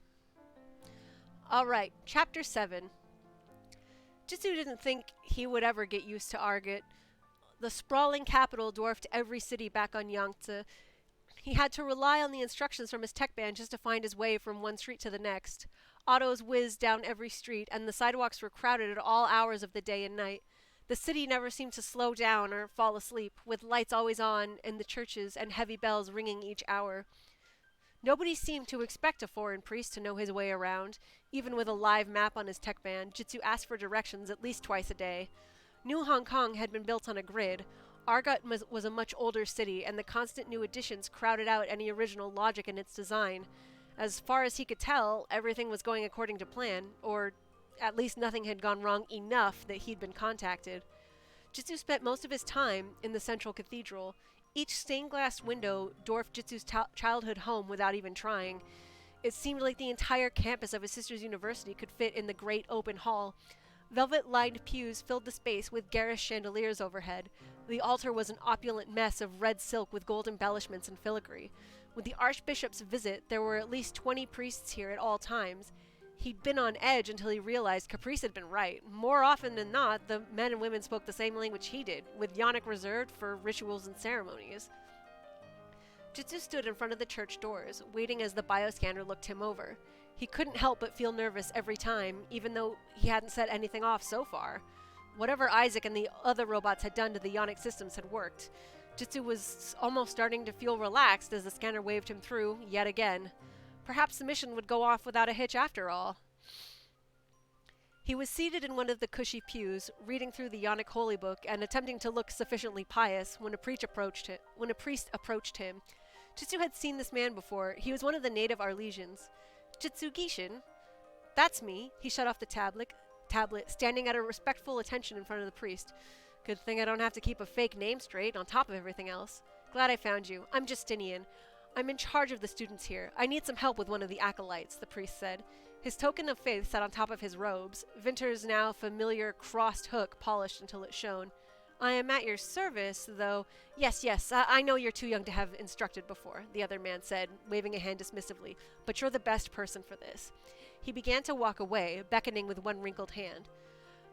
Alright, Chapter 7. Jitsu didn't think he would ever get used to Argot. The sprawling capital dwarfed every city back on Yangtze. He had to rely on the instructions from his tech band just to find his way from one street to the next. Autos whizzed down every street, and the sidewalks were crowded at all hours of the day and night. The city never seemed to slow down or fall asleep, with lights always on in the churches and heavy bells ringing each hour. Nobody seemed to expect a foreign priest to know his way around. Even with a live map on his tech band, Jitsu asked for directions at least twice a day. New Hong Kong had been built on a grid. Argot was a much older city, and the constant new additions crowded out any original logic in its design. As far as he could tell, everything was going according to plan, or at least nothing had gone wrong enough that he'd been contacted. Jitsu spent most of his time in the central cathedral. Each stained glass window dwarfed Jitsu's childhood home without even trying. It seemed like the entire campus of his sister's university could fit in the great open hall. Velvet-lined pews filled the space with garish chandeliers overhead. The altar was an opulent mess of red silk with gold embellishments and filigree. With the archbishop's visit, there were at least 20 priests here at all times. He'd been on edge until he realized Caprice had been right. More often than not, the men and women spoke the same language he did, with Yannick reserved for rituals and ceremonies. Jitsu stood in front of the church doors, waiting as the bioscanner looked him over. He couldn't help but feel nervous every time, even though he hadn't set anything off so far. Whatever Isaac and the other robots had done to the Yannick systems had worked. Jitsu was almost starting to feel relaxed as the scanner waved him through, yet again. Perhaps the mission would go off without a hitch after all. He was seated in one of the cushy pews, reading through the Yannick Holy Book and attempting to look sufficiently pious when a priest approached him. Jitsu had seen this man before. He was one of the native Arlesians. Jitsu Gishin? That's me. He shut off the tablet, standing at a respectful attention in front of the priest. Good thing I don't have to keep a fake name straight on top of everything else. Glad I found you. I'm Justinian. I'm in charge of the students here. I need some help with one of the acolytes, the priest said. His token of faith sat on top of his robes, Vinter's now familiar crossed hook polished until it shone. I am at your service, though. Yes, I know you're too young to have instructed before, the other man said, waving a hand dismissively, but you're the best person for this. He began to walk away, beckoning with one wrinkled hand.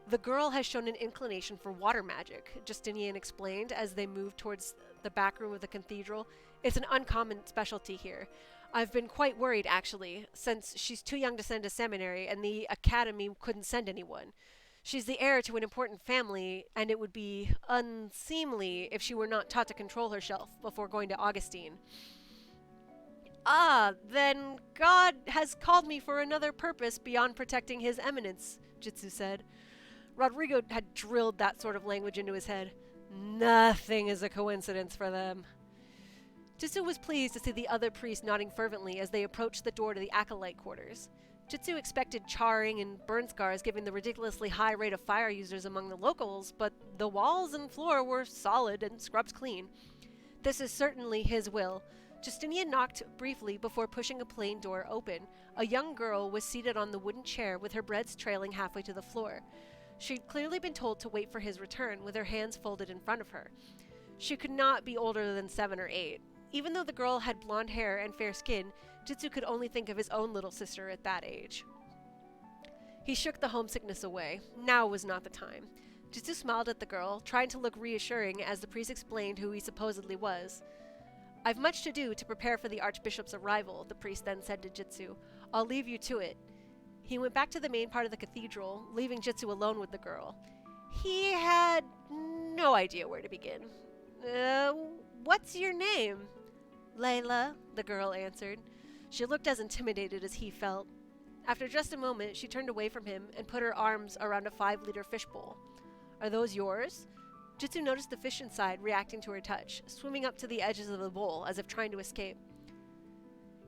The girl has shown an inclination for water magic, Justinian explained as they moved towards the back room of the cathedral. It's an uncommon specialty here. I've been quite worried, actually, since she's too young to send to seminary and the academy couldn't send anyone. She's the heir to an important family, and it would be unseemly if she were not taught to control herself before going to Augustine. Ah, then God has called me for another purpose beyond protecting his eminence, Jitsu said. Rodrigo had drilled that sort of language into his head. Nothing is a coincidence for them. Jitsu was pleased to see the other priests nodding fervently as they approached the door to the acolyte quarters. Jitsu expected charring and burn scars given the ridiculously high rate of fire users among the locals, but the walls and floor were solid and scrubbed clean. This is certainly his will. Justinian knocked briefly before pushing a plain door open. A young girl was seated on the wooden chair with her breads trailing halfway to the floor. She'd clearly been told to wait for his return, with her hands folded in front of her. She could not be older than 7 or 8. Even though the girl had blonde hair and fair skin, Jitsu could only think of his own little sister at that age. He shook the homesickness away. Now was not the time. Jitsu smiled at the girl, trying to look reassuring as the priest explained who he supposedly was. I've much to do to prepare for the Archbishop's arrival, the priest then said to Jitsu. I'll leave you to it. He went back to the main part of the cathedral, leaving Jitsu alone with the girl. He had no idea where to begin. What's your name? Layla, the girl answered. She looked as intimidated as he felt. After just a moment, she turned away from him and put her arms around a 5-liter fishbowl. Are those yours? Jitsu noticed the fish inside reacting to her touch, swimming up to the edges of the bowl as if trying to escape.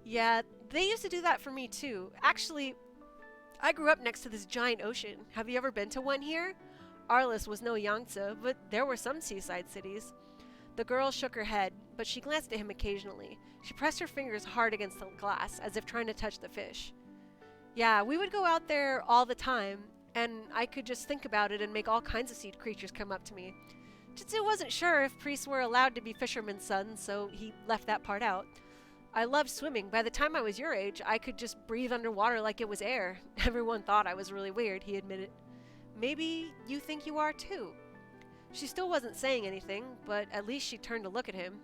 Yeah, they used to do that for me too. Actually, I grew up next to this giant ocean. Have you ever been to one here? Arliss was no Yangtze, but there were some seaside cities. The girl shook her head, but she glanced at him occasionally. She pressed her fingers hard against the glass, as if trying to touch the fish. Yeah, we would go out there all the time, and I could just think about it and make all kinds of sea creatures come up to me. Jitsu wasn't sure if priests were allowed to be fishermen's sons, so he left that part out. I loved swimming. By the time I was your age, I could just breathe underwater like it was air. Everyone thought I was really weird, he admitted. Maybe you think you are too. She still wasn't saying anything, but at least she turned to look at him.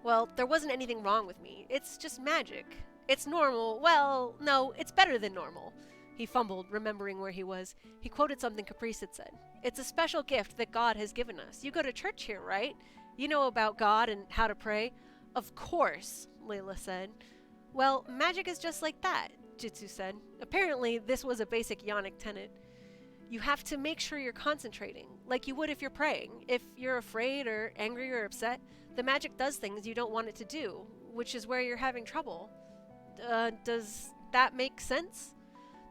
Well, there wasn't anything wrong with me. It's just magic. It's normal. Well, no, it's better than normal. He fumbled, remembering where he was. He quoted something Caprice had said. It's a special gift that God has given us. You go to church here, right? You know about God and how to pray? Of course, Layla said. Well, magic is just like that, Jitsu said. Apparently, this was a basic yonic tenet. You have to make sure you're concentrating, like you would if you're praying. If you're afraid or angry or upset, the magic does things you don't want it to do, which is where you're having trouble. Does that make sense?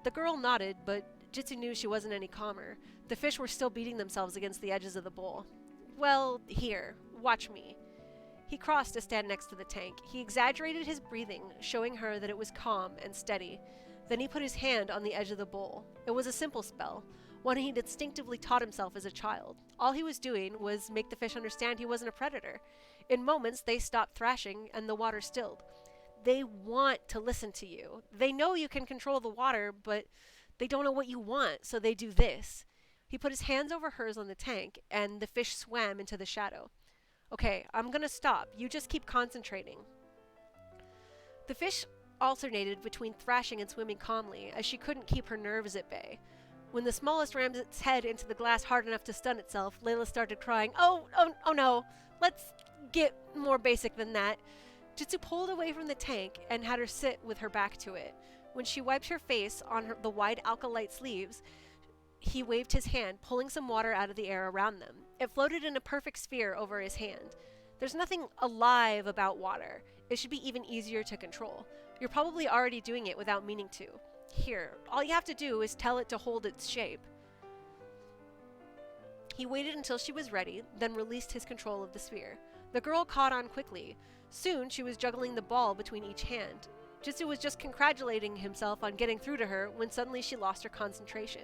The girl nodded, but Jitsu knew she wasn't any calmer. The fish were still beating themselves against the edges of the bowl. Well, here, watch me. He crossed to stand next to the tank. He exaggerated his breathing, showing her that it was calm and steady. Then he put his hand on the edge of the bowl. It was a simple spell, one he'd instinctively taught himself as a child. All he was doing was make the fish understand he wasn't a predator. In moments, they stopped thrashing and the water stilled. They want to listen to you. They know you can control the water, but they don't know what you want, so they do this. He put his hands over hers on the tank, and the fish swam into the shadow. Okay, I'm gonna stop. You just keep concentrating. The fish alternated between thrashing and swimming calmly, as she couldn't keep her nerves at bay. When the smallest rammed its head into the glass hard enough to stun itself, Layla started crying. Oh no. Let's get more basic than that. Jitsu pulled away from the tank and had her sit with her back to it. When she wiped her face on the wide alkalite sleeves, he waved his hand, pulling some water out of the air around them. It floated in a perfect sphere over his hand. There's nothing alive about water. It should be even easier to control. You're probably already doing it without meaning to. Here, all you have to do is tell it to hold its shape. He waited until she was ready, then released his control of the sphere. The girl caught on quickly. Soon, she was juggling the ball between each hand. Jitsu was just congratulating himself on getting through to her when suddenly she lost her concentration.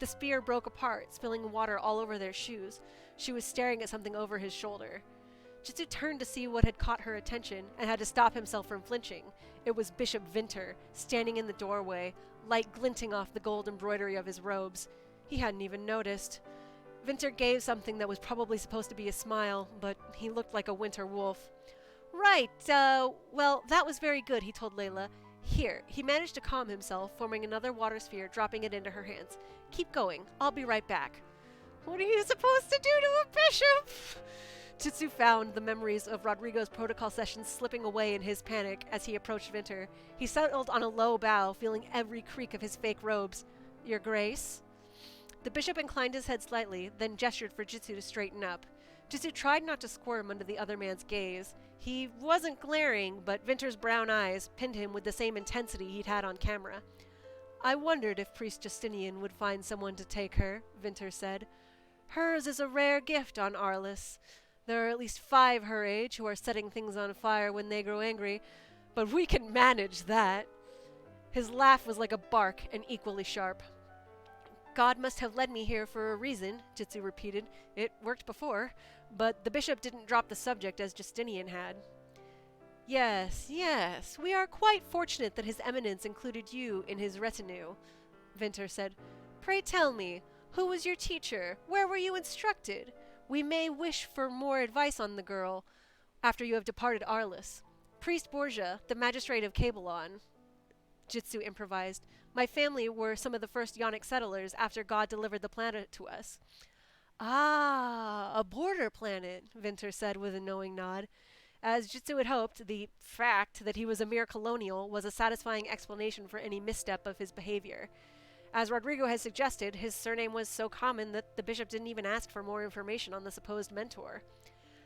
The spear broke apart, spilling water all over their shoes. She was staring at something over his shoulder. Jitsu turned to see what had caught her attention and had to stop himself from flinching. It was Bishop Vinter, standing in the doorway, light glinting off the gold embroidery of his robes. He hadn't even noticed. Vinter gave something that was probably supposed to be a smile, but he looked like a winter wolf. Right, well, that was very good, he told Layla. Here, he managed to calm himself, forming another water sphere, dropping it into her hands. Keep going, I'll be right back. What are you supposed to do to a bishop? Jitsu found the memories of Rodrigo's protocol sessions slipping away in his panic as he approached Vinter. He settled on a low bow, feeling every creak of his fake robes. Your Grace? The bishop inclined his head slightly, then gestured for Jitsu to straighten up. Jitsu tried not to squirm under the other man's gaze. He wasn't glaring, but Vinter's brown eyes pinned him with the same intensity he'd had on camera. I wondered if Priest Justinian would find someone to take her, Vinter said. Hers is a rare gift on Arlis. There are at least 5 her age who are setting things on fire when they grow angry, but we can manage that. His laugh was like a bark and equally sharp. God must have led me here for a reason, Jitsu repeated. It worked before, but the bishop didn't drop the subject as Justinian had. Yes, we are quite fortunate that His Eminence included you in his retinue, Vinter said. Pray tell me, who was your teacher? Where were you instructed? We may wish for more advice on the girl after you have departed Arlis. Priest Borgia, the magistrate of Cabelon, Jitsu improvised. My family were some of the first Yonic settlers after God delivered the planet to us. Ah, a border planet, Vinter said with a knowing nod. As Jitsu had hoped, the fact that he was a mere colonial was a satisfying explanation for any misstep of his behavior. As Rodrigo had suggested, his surname was so common that the bishop didn't even ask for more information on the supposed mentor.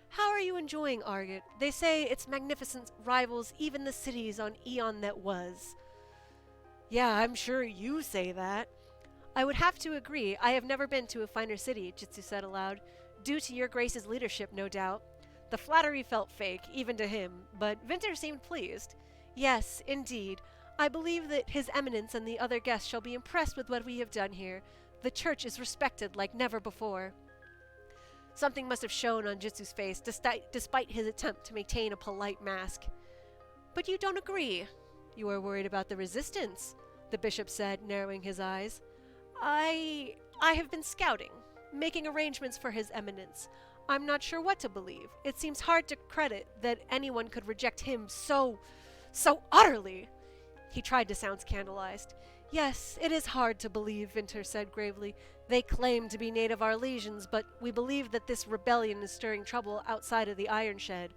How are you enjoying Argot? They say its magnificence rivals even the cities on Eon that was. Yeah, I'm sure you say that. I would have to agree. I have never been to a finer city, Jitsu said aloud. Due to your Grace's leadership, no doubt. The flattery felt fake, even to him, but Vinter seemed pleased. Yes, indeed. I believe that His Eminence and the other guests shall be impressed with what we have done here. The church is respected like never before. Something must have shown on Jitsu's face, despite his attempt to maintain a polite mask.
But you don't agree. You are worried about the resistance, the bishop said, narrowing his eyes. I have been scouting, making arrangements for His Eminence. I'm not sure what to believe. It seems hard to credit that anyone could reject him so utterly. He tried to sound scandalized. Yes, it is hard to believe, Vinter said gravely. They claim to be native Arlesians, but we believe that this rebellion is stirring trouble outside of the Iron Shed.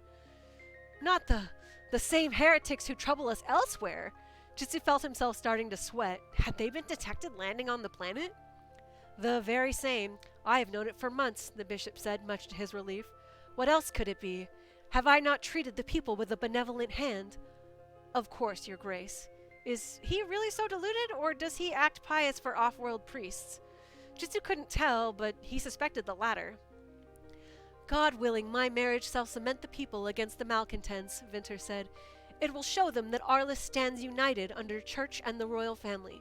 Not the same heretics who trouble us elsewhere. Jitsu felt himself starting to sweat. Had they been detected landing on the planet? The very same. I have known it for months, the bishop said, much to his relief. What else could it be? Have I not treated the people with a benevolent hand? Of course, your grace. Is he really so deluded, or does he act pious for off-world priests? Jitsu couldn't tell, but he suspected the latter. God willing, my marriage shall cement the people against the malcontents, Vinter said. It will show them that Arlis stands united under church and the royal family.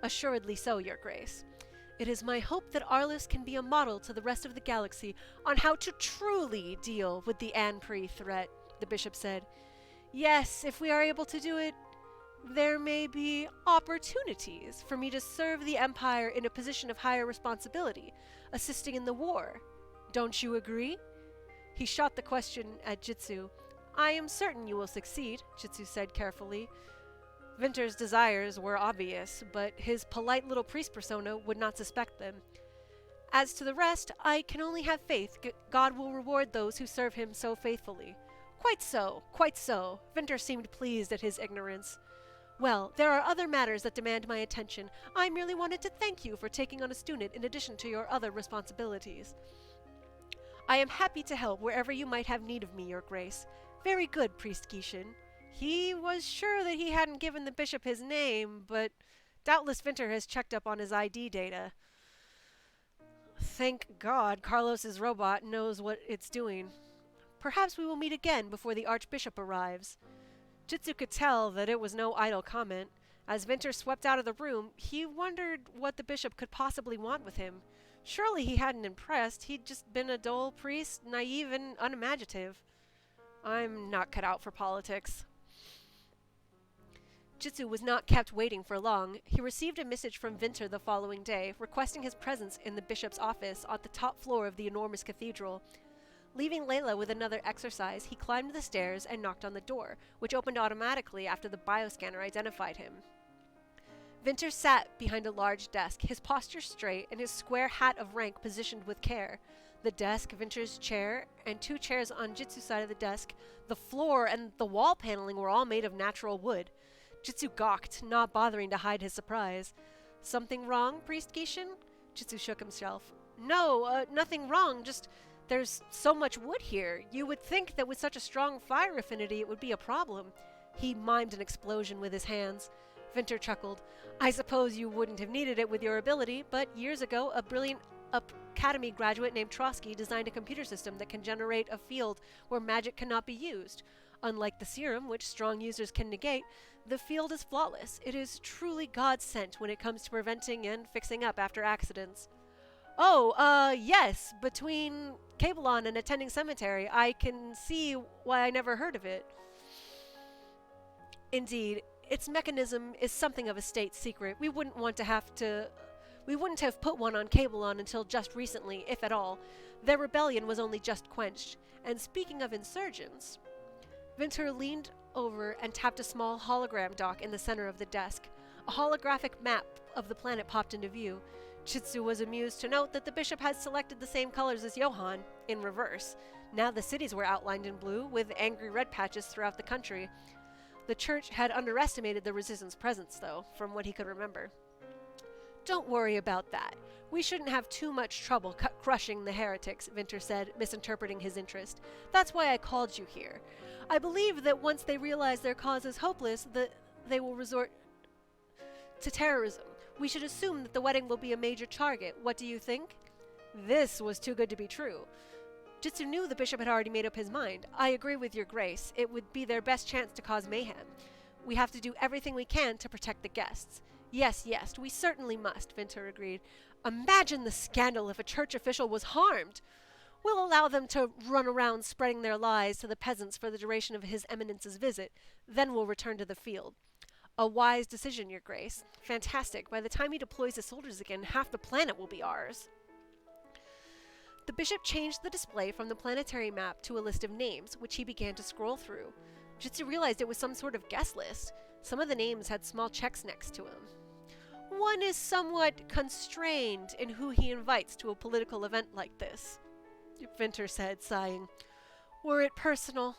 Assuredly so, your grace. It is my hope that Arlis can be a model to the rest of the galaxy on how to truly deal with the Anpri threat, the bishop said. Yes, if we are able to do it, there may be opportunities for me to serve the Empire in a position of higher responsibility, assisting in the war. Don't you agree? He shot the question at Jitsu. I am certain you will succeed, Jitsu said carefully. Vinter's desires were obvious, but his polite little priest persona would not suspect them. As to the rest, I can only have faith God will reward those who serve him so faithfully. Quite so, quite so. Vinter seemed pleased at his ignorance. Well, there are other matters that demand my attention. I merely wanted to thank you for taking on a student in addition to your other responsibilities. I am happy to help wherever you might have need of me, your grace. Very good, Priest Gishin. He was sure that he hadn't given the bishop his name, but doubtless Vinter has checked up on his ID data. Thank God Carlos's robot knows what it's doing. Perhaps we will meet again before the Archbishop arrives. Jitsu could tell that it was no idle comment. As Vinter swept out of the room, he wondered what the bishop could possibly want with him. Surely he hadn't impressed. He'd just been a dull priest, naive and unimaginative. I'm not cut out for politics. Jitsu was not kept waiting for long. He received a message from Vinter the following day, requesting his presence in the bishop's office on the top floor of the enormous cathedral. Leaving Layla with another exercise, he climbed the stairs and knocked on the door, which opened automatically after the bioscanner identified him. Vinter sat behind a large desk, his posture straight and his square hat of rank positioned with care. The desk, Vinter's chair, and two chairs on Jitsu's side of the desk, the floor, and the wall paneling were all made of natural wood. Jitsu gawked, not bothering to hide his surprise. Something wrong, Priest Gishin? Jitsu shook himself. No, nothing wrong, just there's so much wood here. You would think that with such a strong fire affinity it would be a problem. He mimed an explosion with his hands. Vinter chuckled. I suppose you wouldn't have needed it with your ability, but years ago a brilliant Academy graduate named Trotsky designed a computer system that can generate a field where magic cannot be used. Unlike the serum, which strong users can negate, the field is flawless. It is truly God-sent when it comes to preventing and fixing up after accidents. Oh, yes, between Cabelon and Attending Cemetery, I can see why I never heard of it. Indeed, its mechanism is something of a state secret. We wouldn't have put one on Cabelon until just recently, if at all. Their rebellion was only just quenched. And speaking of insurgents, Vinter leaned over and tapped a small hologram dock in the center of the desk. A holographic map of the planet popped into view. Jitsu was amused to note that the bishop had selected the same colors as Johann, in reverse. Now the cities were outlined in blue, with angry red patches throughout the country. The church had underestimated the resistance presence, though, from what he could remember. Don't worry about that. We shouldn't have too much trouble crushing the heretics, Vinter said, misinterpreting his interest. That's why I called you here. I believe that once they realize their cause is hopeless, they will resort to terrorism. We should assume that the wedding will be a major target. What do you think? This was too good to be true. Jitsu knew the bishop had already made up his mind. I agree with your grace. It would be their best chance to cause mayhem. We have to do everything we can to protect the guests. Yes, we certainly must, Vinter agreed. Imagine the scandal if a church official was harmed. We'll allow them to run around spreading their lies to the peasants for the duration of His Eminence's visit. Then we'll return to the field. A wise decision, Your Grace. Fantastic. By the time he deploys his soldiers again, half the planet will be ours. The bishop changed the display from the planetary map to a list of names, which he began to scroll through. Jitsu realized it was some sort of guest list. Some of the names had small checks next to him. One is somewhat constrained in who he invites to a political event like this, Vinter said, sighing. Were it personal?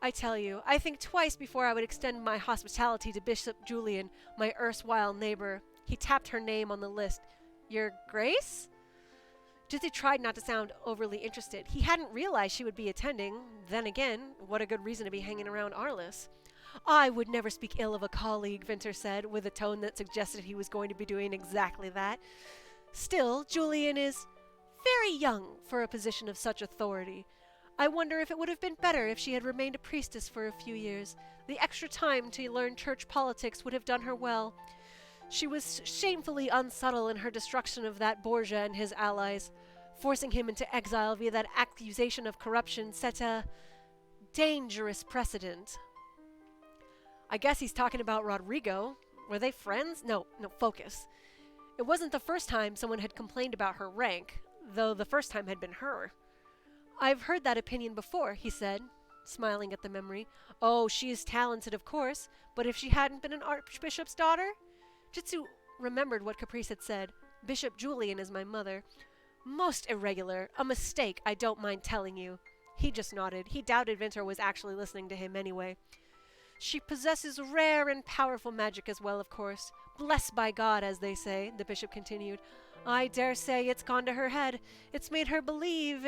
I tell you, I think twice before I would extend my hospitality to Bishop Julian, my erstwhile neighbor. He tapped her name on the list. Your Grace? Jitsu tried not to sound overly interested. He hadn't realized she would be attending. Then again, what a good reason to be hanging around Arliss. I would never speak ill of a colleague, Vinter said, with a tone that suggested he was going to be doing exactly that. Still, Julian is very young for a position of such authority. I wonder if it would have been better if she had remained a priestess for a few years. The extra time to learn church politics would have done her well. She was shamefully unsubtle in her destruction of that Borgia and his allies. Forcing him into exile via that accusation of corruption set a dangerous precedent. I guess he's talking about Rodrigo. Were they friends? No, focus. It wasn't the first time someone had complained about her rank, though the first time had been her. I've heard that opinion before, he said, smiling at the memory. Oh, she is talented, of course, but if she hadn't been an archbishop's daughter? Jitsu remembered what Caprice had said. Bishop Julian is my mother. Most irregular. A mistake, I don't mind telling you. He just nodded. He doubted Vinter was actually listening to him anyway. She possesses rare and powerful magic as well, of course. Blessed by God, as they say, the bishop continued. I dare say it's gone to her head. It's made her behave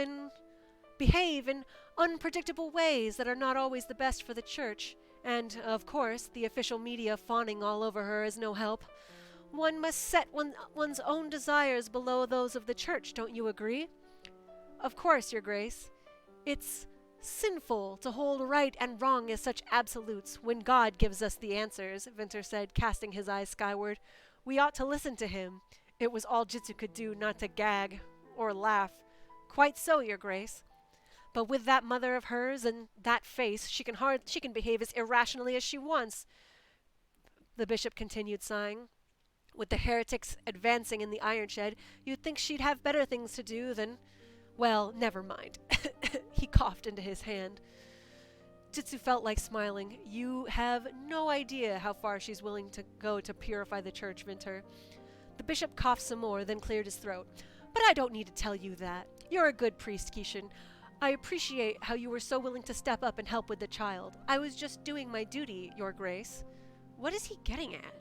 in unpredictable ways that are not always the best for the church. And, of course, the official media fawning all over her is no help. One must set one's own desires below those of the church, don't you agree? Of course, Your Grace. It's sinful to hold right and wrong as such absolutes when God gives us the answers, Vinter said, casting his eyes skyward. We ought to listen to him. It was all Jitsu could do not to gag or laugh. Quite so, Your Grace. But with that mother of hers and that face, she can behave as irrationally as she wants, the bishop continued, sighing. With the heretics advancing in the iron shed, you'd think she'd have better things to do than... Well, never mind. He coughed into his hand. Jitsu felt like smiling. You have no idea how far she's willing to go to purify the church, Vinter. The bishop coughed some more, then cleared his throat. But I don't need to tell you that. You're a good priest, Kishin. I appreciate how you were so willing to step up and help with the child. I was just doing my duty, Your Grace. What is he getting at?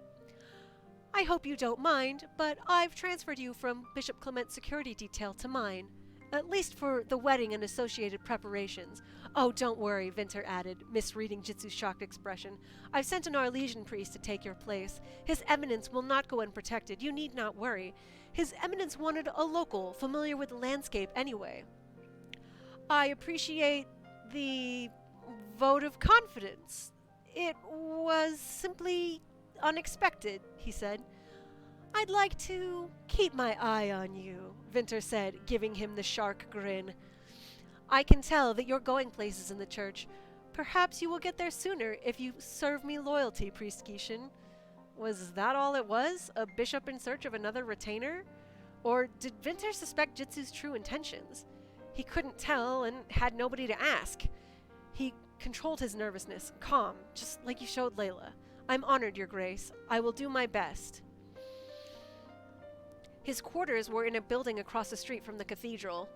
I hope you don't mind, but I've transferred you from Bishop Clement's security detail to mine. At least for the wedding and associated preparations. Oh, don't worry, Vinter added, misreading Jitsu's shocked expression. I've sent an Arlesian priest to take your place. His Eminence will not go unprotected. You need not worry. His Eminence wanted a local, familiar with the landscape anyway. I appreciate the vote of confidence. It was simply unexpected, he said. I'd like to keep my eye on you, Vinter said, giving him the shark grin. I can tell that you're going places in the church. Perhaps you will get there sooner if you serve me loyalty, Priest Kishin. Was that all it was? A bishop in search of another retainer? Or did Vinter suspect Jitsu's true intentions? He couldn't tell and had nobody to ask. He controlled his nervousness, calm, just like you showed Layla. I'm honored, Your Grace. I will do my best. His quarters were in a building across the street from the cathedral.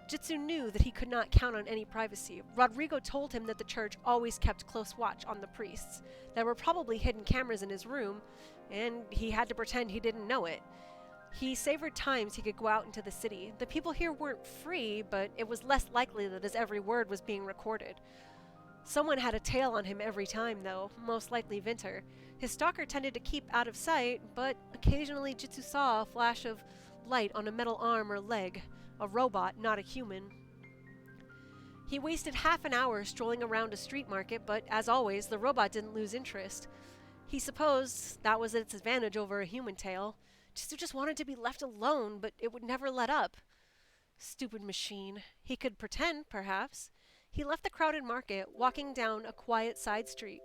Jitsu knew that he could not count on any privacy. Rodrigo told him that the church always kept close watch on the priests. There were probably hidden cameras in his room, and he had to pretend he didn't know it. He savored times he could go out into the city. The people here weren't free, but it was less likely that his every word was being recorded. Someone had a tail on him every time, though, most likely Vinter. His stalker tended to keep out of sight, but occasionally Jitsu saw a flash of light on a metal arm or leg. A robot, not a human. He wasted half an hour strolling around a street market, but as always, the robot didn't lose interest. He supposed that was its advantage over a human tail. Jitsu just wanted to be left alone, but it would never let up. Stupid machine. He could pretend, perhaps. He left the crowded market, walking down a quiet side street.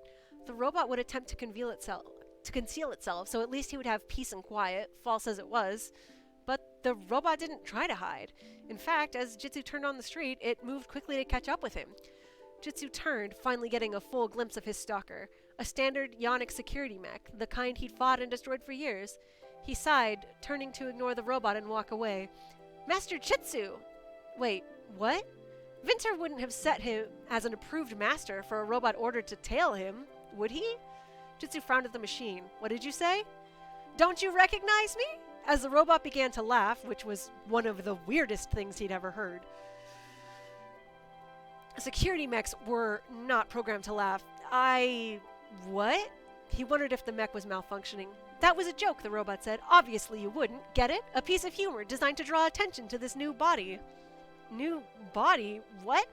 The robot would attempt to conceal itself, so at least he would have peace and quiet, false as it was. But the robot didn't try to hide. In fact, as Jitsu turned on the street, it moved quickly to catch up with him. Jitsu turned, finally getting a full glimpse of his stalker, a standard Yonic security mech, the kind he'd fought and destroyed for years. He sighed, turning to ignore the robot and walk away. Master Jitsu! Wait, what? Vinter wouldn't have set him as an approved master for a robot ordered to tail him, would he? Jitsu frowned at the machine. What did you say? Don't you recognize me? As the robot began to laugh, which was one of the weirdest things he'd ever heard. Security mechs were not programmed to laugh. What? He wondered if the mech was malfunctioning. That was a joke, the robot said. Obviously you wouldn't. Get it? A piece of humor designed to draw attention to this new body. New body? What?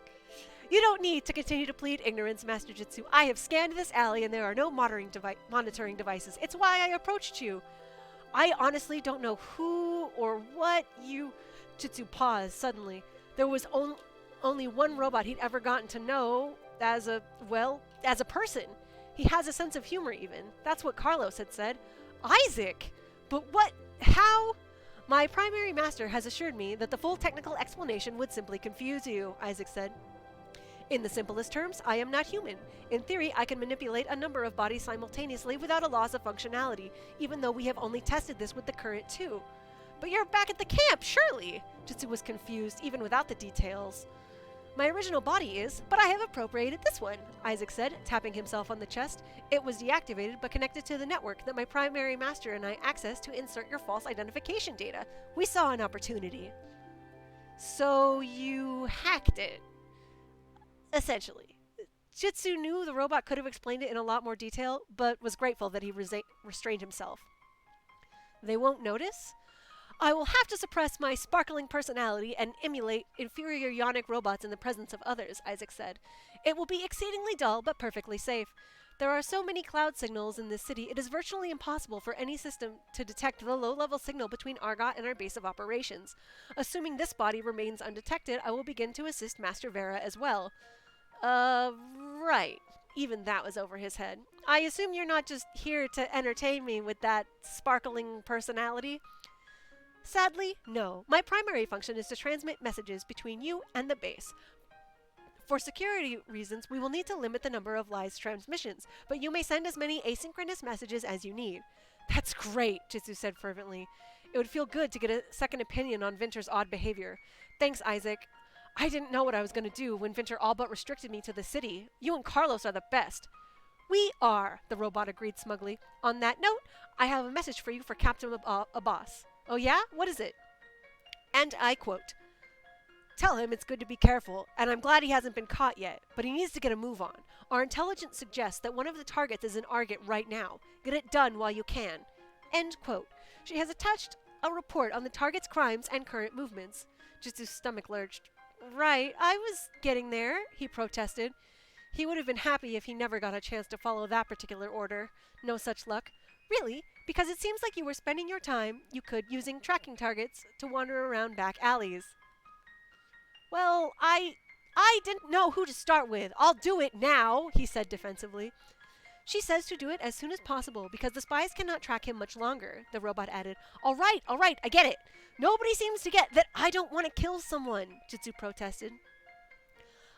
You don't need to continue to plead ignorance, Master Jitsu. I have scanned this alley and there are no monitoring devices. It's why I approached you. I honestly don't know who or what you... Jitsu paused suddenly. There was only one robot he'd ever gotten to know as a person. He has a sense of humor even. That's what Carlos had said. Isaac! But what? How? My primary master has assured me that the full technical explanation would simply confuse you, Isaac said. In the simplest terms, I am not human. In theory, I can manipulate a number of bodies simultaneously without a loss of functionality, even though we have only tested this with the current 2. But you're back at the camp, surely! Jitsu was confused, even without the details. My original body is, but I have appropriated this one, Isaac said, tapping himself on the chest. It was deactivated but connected to the network that my primary master and I accessed to insert your false identification data. We saw an opportunity. So you hacked it. Essentially. Jitsu knew the robot could have explained it in a lot more detail, but was grateful that he restrained himself. They won't notice? I will have to suppress my sparkling personality and emulate inferior Yonic robots in the presence of others, Isaac said. It will be exceedingly dull, but perfectly safe. There are so many cloud signals in this city, it is virtually impossible for any system to detect the low-level signal between Argot and our base of operations. Assuming this body remains undetected, I will begin to assist Master Vera as well. Right. Even that was over his head. I assume you're not just here to entertain me with that sparkling personality? Sadly, no. My primary function is to transmit messages between you and the base. For security reasons, we will need to limit the number of live transmissions, but you may send as many asynchronous messages as you need. That's great, Jitsu said fervently. It would feel good to get a second opinion on Vinter's odd behavior. Thanks, Isaac. I didn't know what I was going to do when Vinter all but restricted me to the city. You and Carlos are the best. We are, the robot agreed smugly. On that note, I have a message for you for Captain Abbas. Oh yeah? What is it? And I quote, Tell him it's good to be careful, and I'm glad he hasn't been caught yet, but he needs to get a move on. Our intelligence suggests that one of the targets is in Argot right now. Get it done while you can. End quote. She has attached a report on the target's crimes and current movements. Jitsu's stomach lurched. Right, I was getting there, he protested. He would have been happy if he never got a chance to follow that particular order. No such luck. Really? Because it seems like you were spending your time, using tracking targets to wander around back alleys. Well, I didn't know who to start with. I'll do it now, he said defensively. She says to do it as soon as possible because the spies cannot track him much longer, the robot added. All right, I get it. Nobody seems to get that I don't want to kill someone, Jitsu protested.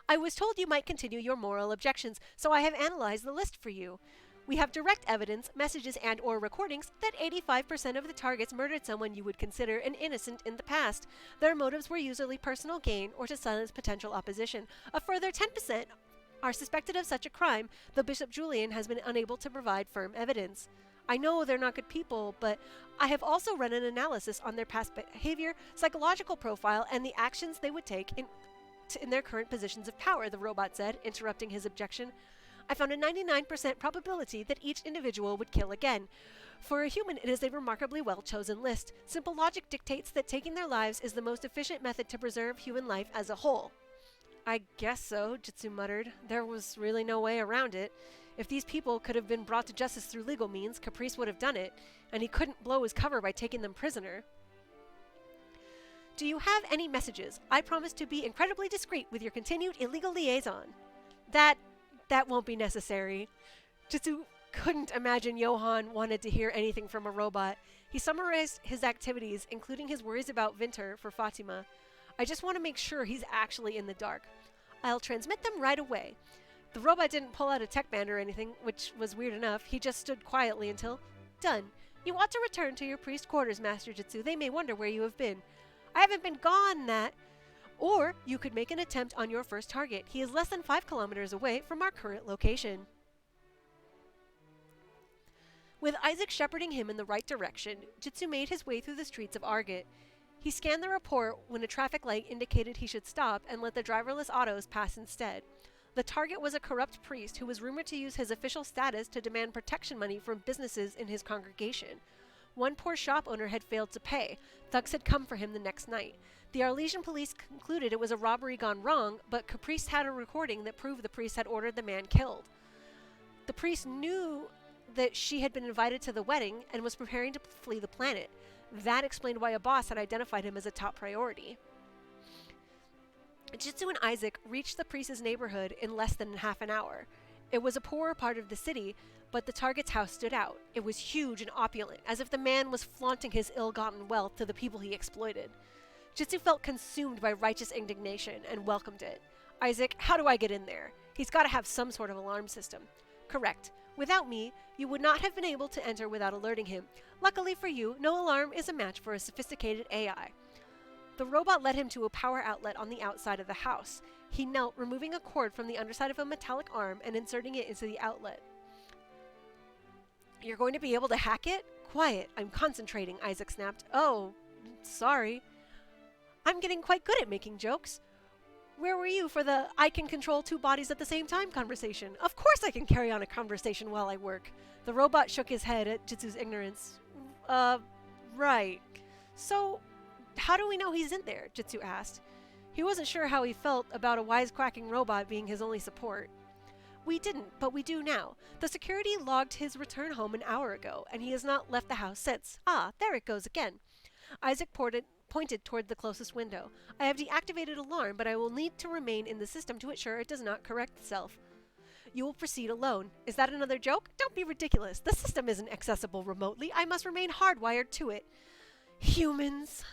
I was told you might continue your moral objections, so I have analyzed the list for you. We have direct evidence, messages and/or recordings that 85% of the targets murdered someone you would consider an innocent in the past. Their motives were usually personal gain or to silence potential opposition. A further 10% are suspected of such a crime, though Bishop Julian has been unable to provide firm evidence. I know they're not good people, but I have also run an analysis on their past behavior, psychological profile, and the actions they would take in their current positions of power, the robot said, interrupting his objection. I found a 99% probability that each individual would kill again. For a human, it is a remarkably well-chosen list. Simple logic dictates that taking their lives is the most efficient method to preserve human life as a whole. I guess so, Jitsu muttered. There was really no way around it. If these people could have been brought to justice through legal means, Caprice would have done it, and he couldn't blow his cover by taking them prisoner. Do you have any messages? I promise to be incredibly discreet with your continued illegal liaison. That won't be necessary. Jitsu couldn't imagine Johann wanted to hear anything from a robot. He summarized his activities, including his worries about Winter for Fatima. I just want to make sure he's actually in the dark. I'll transmit them right away. The robot didn't pull out a tech band or anything, which was weird enough. He just stood quietly until, done. You ought to return to your priest quarters, Master Jitsu. They may wonder where you have been. I haven't been gone, that. Or you could make an attempt on your first target. He is less than 5 kilometers away from our current location. With Isaac shepherding him in the right direction, Jitsu made his way through the streets of Argot. He scanned the report when a traffic light indicated he should stop and let the driverless autos pass instead. The target was a corrupt priest who was rumored to use his official status to demand protection money from businesses in his congregation. One poor shop owner had failed to pay. Thugs had come for him the next night. The Arlesian police concluded it was a robbery gone wrong, but Caprice had a recording that proved the priest had ordered the man killed. The priest knew that she had been invited to the wedding and was preparing to flee the planet. That explained why a boss had identified him as a top priority. Jitsu and Isaac reached the priest's neighborhood in less than half an hour. It was a poorer part of the city, but the target's house stood out. It was huge and opulent, as if the man was flaunting his ill-gotten wealth to the people he exploited. Jitsu felt consumed by righteous indignation and welcomed it. Isaac, how do I get in there? He's got to have some sort of alarm system. Correct. Without me, you would not have been able to enter without alerting him. Luckily for you, no alarm is a match for a sophisticated AI. The robot led him to a power outlet on the outside of the house. He knelt, removing a cord from the underside of a metallic arm and inserting it into the outlet. You're going to be able to hack it? Quiet, I'm concentrating, Isaac snapped. Oh, sorry. I'm getting quite good at making jokes. Where were you for the I can control 2 bodies at the same time conversation? Of course I can carry on a conversation while I work. The robot shook his head at Jitsu's ignorance. Right. So, how do we know he's in there? Jitsu asked. He wasn't sure how he felt about a wisecracking robot being his only support. We didn't, but we do now. The security logged his return home an hour ago, and he has not left the house since. Ah, there it goes again. Isaac pointed toward the closest window. I have deactivated alarm, but I will need to remain in the system to ensure it does not correct itself. You will proceed alone. Is that another joke? Don't be ridiculous. The system isn't accessible remotely. I must remain hardwired to it. Humans.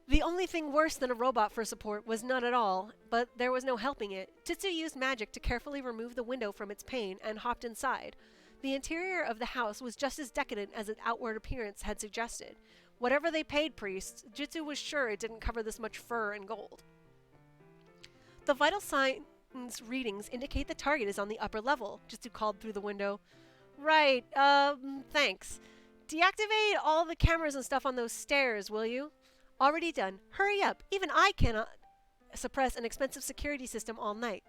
The only thing worse than a robot for support was none at all, but there was no helping it. Jitsu used magic to carefully remove the window from its pane and hopped inside. The interior of the house was just as decadent as its outward appearance had suggested. Whatever they paid priests, Jitsu was sure it didn't cover this much fur and gold. The vital signs readings indicate the target is on the upper level, Jitsu called through the window. Right, thanks. Deactivate all the cameras and stuff on those stairs, will you? Already done. Hurry up. Even I cannot suppress an expensive security system all night.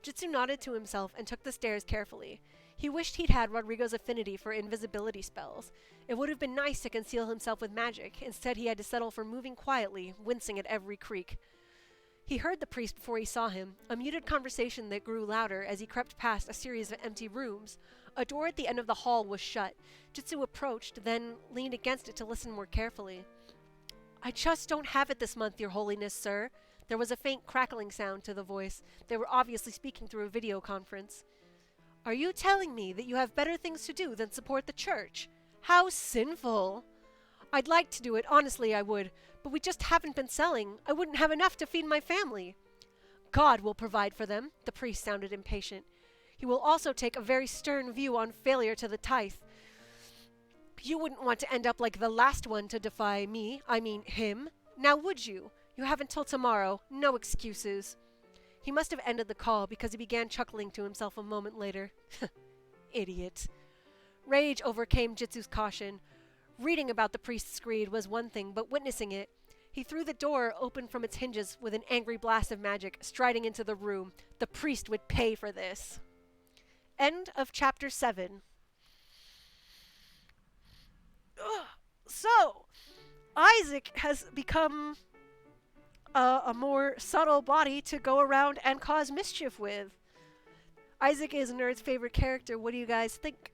Jitsu nodded to himself and took the stairs carefully. He wished he'd had Rodrigo's affinity for invisibility spells. It would have been nice to conceal himself with magic. Instead, he had to settle for moving quietly, wincing at every creak. He heard the priest before he saw him, a muted conversation that grew louder as he crept past a series of empty rooms. A door at the end of the hall was shut. Jitsu approached, then leaned against it to listen more carefully. I just don't have it this month, Your Holiness, sir. There was a faint crackling sound to the voice. They were obviously speaking through a video conference. Are you telling me that you have better things to do than support the church? How sinful! I'd like to do it, honestly I would, but we just haven't been selling. I wouldn't have enough to feed my family. God will provide for them, the priest sounded impatient. He will also take a very stern view on failure to the tithe. You wouldn't want to end up like the last one to defy me, I mean him. Now would you? You have until tomorrow. No excuses. He must have ended the call because he began chuckling to himself a moment later. Idiot. Rage overcame Jitsu's caution. Reading about the priest's greed was one thing, but witnessing it, he threw the door open from its hinges with an angry blast of magic, striding into the room. The priest would pay for this. End of chapter 7. So, Isaac has become a more subtle body to go around and cause mischief with. Isaac is Nerd's favorite character. What do you guys think?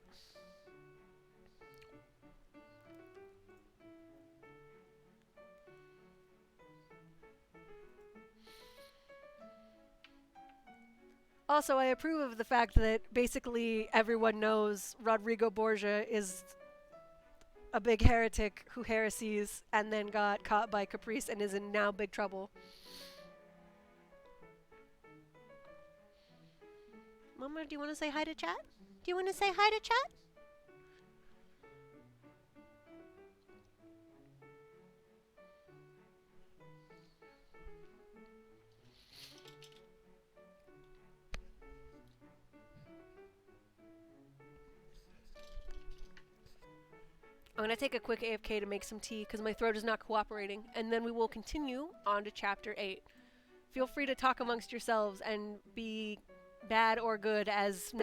Also, I approve of the fact that basically everyone knows Rodrigo Borgia is a big heretic who heresies and then got caught by Caprice and is in now big trouble. Mama, do you want to say hi to chat? Do you want to say hi to chat? I'm going to take a quick AFK to make some tea because my throat is not cooperating, and then we will continue on to Chapter 8. Feel free to talk amongst yourselves and be bad or good as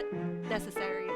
necessary.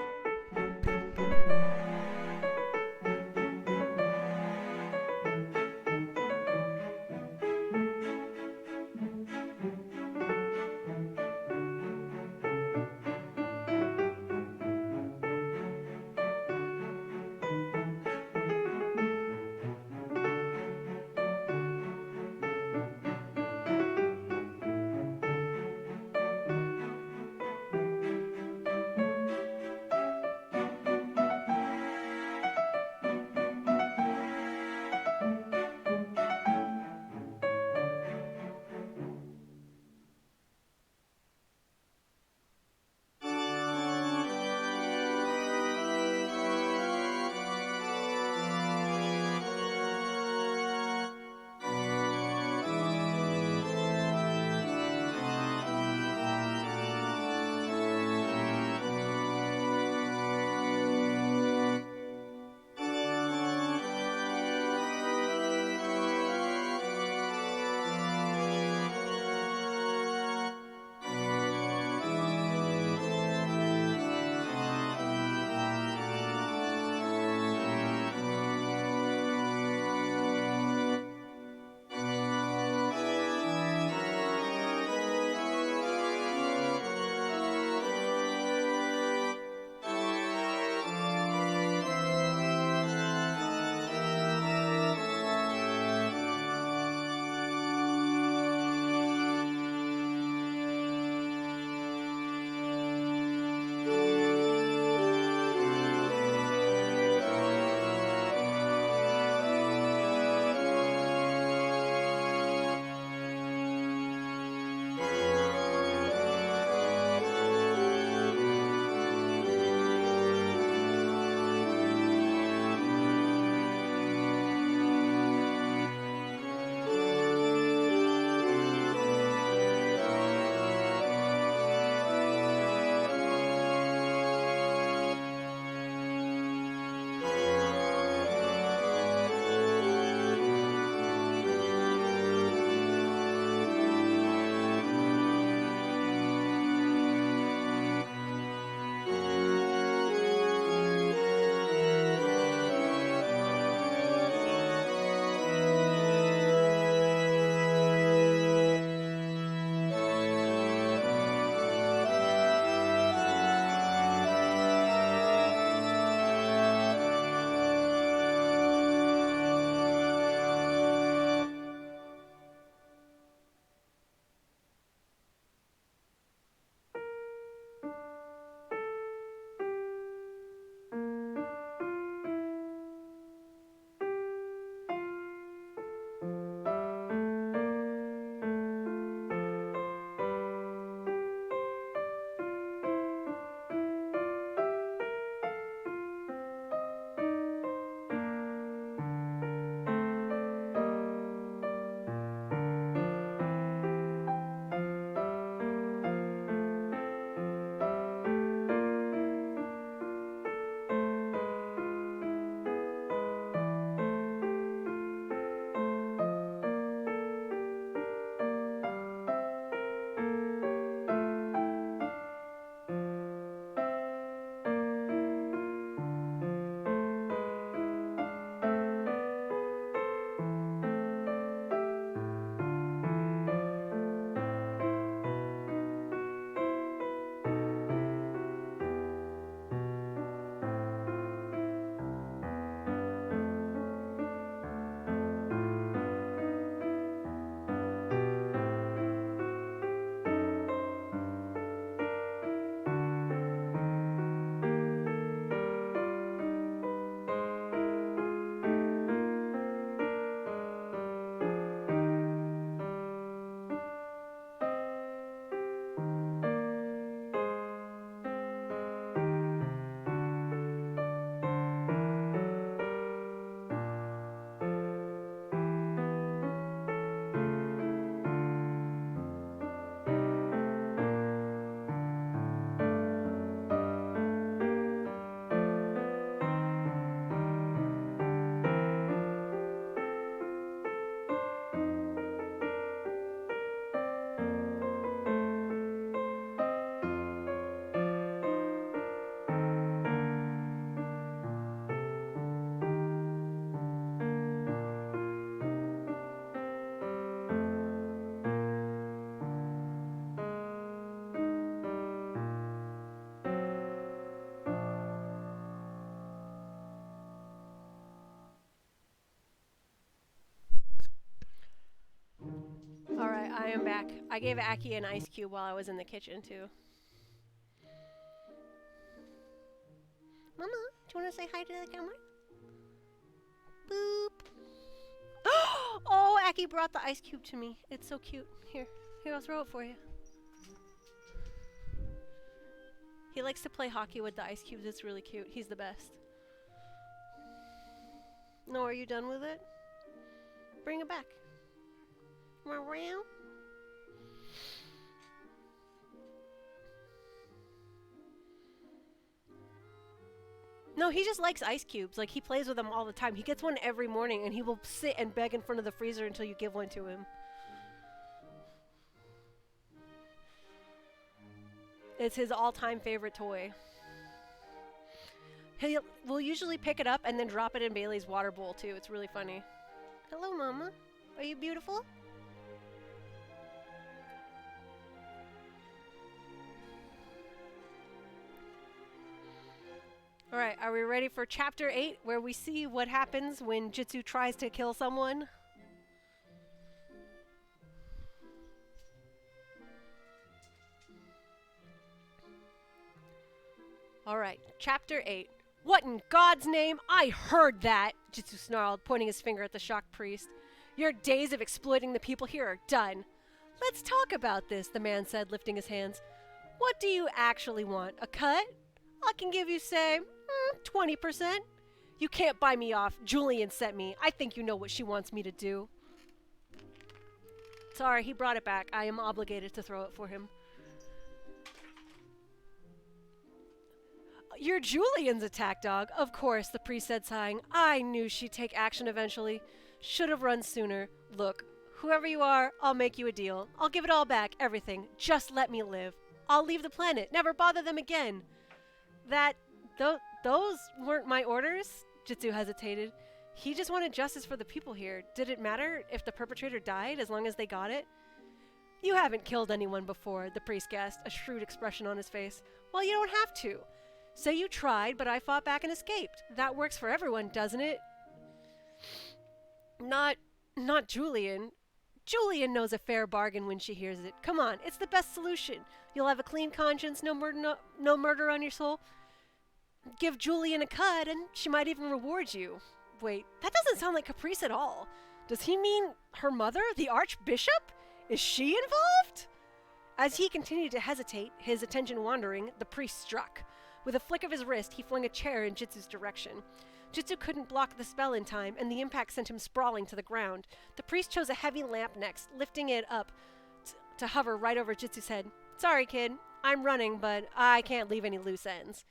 back. I gave Aki an ice cube while I was in the kitchen, too. Mama, do you want to say hi to the camera? Boop. Oh, Aki brought the ice cube to me. It's so cute. Here, I'll throw it for you. He likes to play hockey with the ice cubes. It's really cute. He's the best. No, are you done with it? Bring it back. Meow. No, he just likes ice cubes. Like, he plays with them all the time. He gets one every morning, and he will sit and beg in front of the freezer until you give one to him. It's his all-time favorite toy. We'll usually pick it up and then drop it in Bailey's water bowl, too. It's really funny. Hello, Mama. Are you beautiful? Alright, are we ready for Chapter 8, where we see what happens when Jitsu tries to kill someone? Alright, Chapter 8. What in God's name? I heard that! Jitsu snarled, pointing his finger at the shocked priest. Your days of exploiting the people here are done. Let's talk about this, the man said, lifting his hands. What do you actually want? A cut? I can give you, say, 20%. You can't buy me off. Julian sent me. I think you know what she wants me to do. Sorry, he brought it back. I am obligated to throw it for him. You're Julian's attack dog. Of course, the priest said, sighing. I knew she'd take action eventually. Should have run sooner. Look, whoever you are, I'll make you a deal. I'll give it all back, everything. Just let me live. I'll leave the planet. Never bother them again. Those weren't my orders? Jitsu hesitated. He just wanted justice for the people here. Did it matter if the perpetrator died as long as they got it? You haven't killed anyone before, the priest guessed, a shrewd expression on his face. Well, you don't have to. So you tried, but I fought back and escaped. That works for everyone, doesn't it? Not Julian. Julian knows a fair bargain when she hears it. Come on, it's the best solution. You'll have a clean conscience, no murder on your soul. Give Julian a cut, and she might even reward you. Wait, that doesn't sound like Caprice at all. Does he mean her mother, the Archbishop? Is she involved? As he continued to hesitate, his attention wandering, the priest struck. With a flick of his wrist, he flung a chair in Jitsu's direction. Jitsu couldn't block the spell in time, and the impact sent him sprawling to the ground. The priest chose a heavy lamp next, lifting it up to hover right over Jitsu's head. Sorry, kid. I'm running, but I can't leave any loose ends.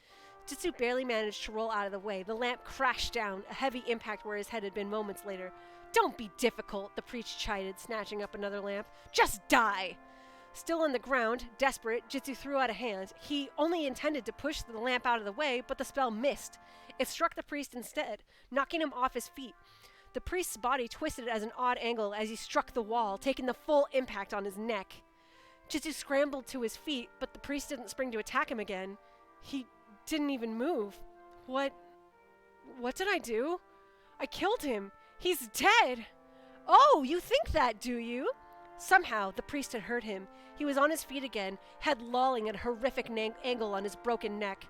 Jitsu barely managed to roll out of the way. The lamp crashed down, a heavy impact where his head had been moments later. Don't be difficult, the priest chided, snatching up another lamp. Just die! Still on the ground, desperate, Jitsu threw out a hand. He only intended to push the lamp out of the way, but the spell missed. It struck the priest instead, knocking him off his feet. The priest's body twisted at an odd angle as he struck the wall, taking the full impact on his neck. Jitsu scrambled to his feet, but the priest didn't spring to attack him again. He didn't even move. What did I do? I killed him. He's dead. Oh, you think that, do you? Somehow, the priest had heard him. He was on his feet again, head lolling at a horrific angle on his broken neck.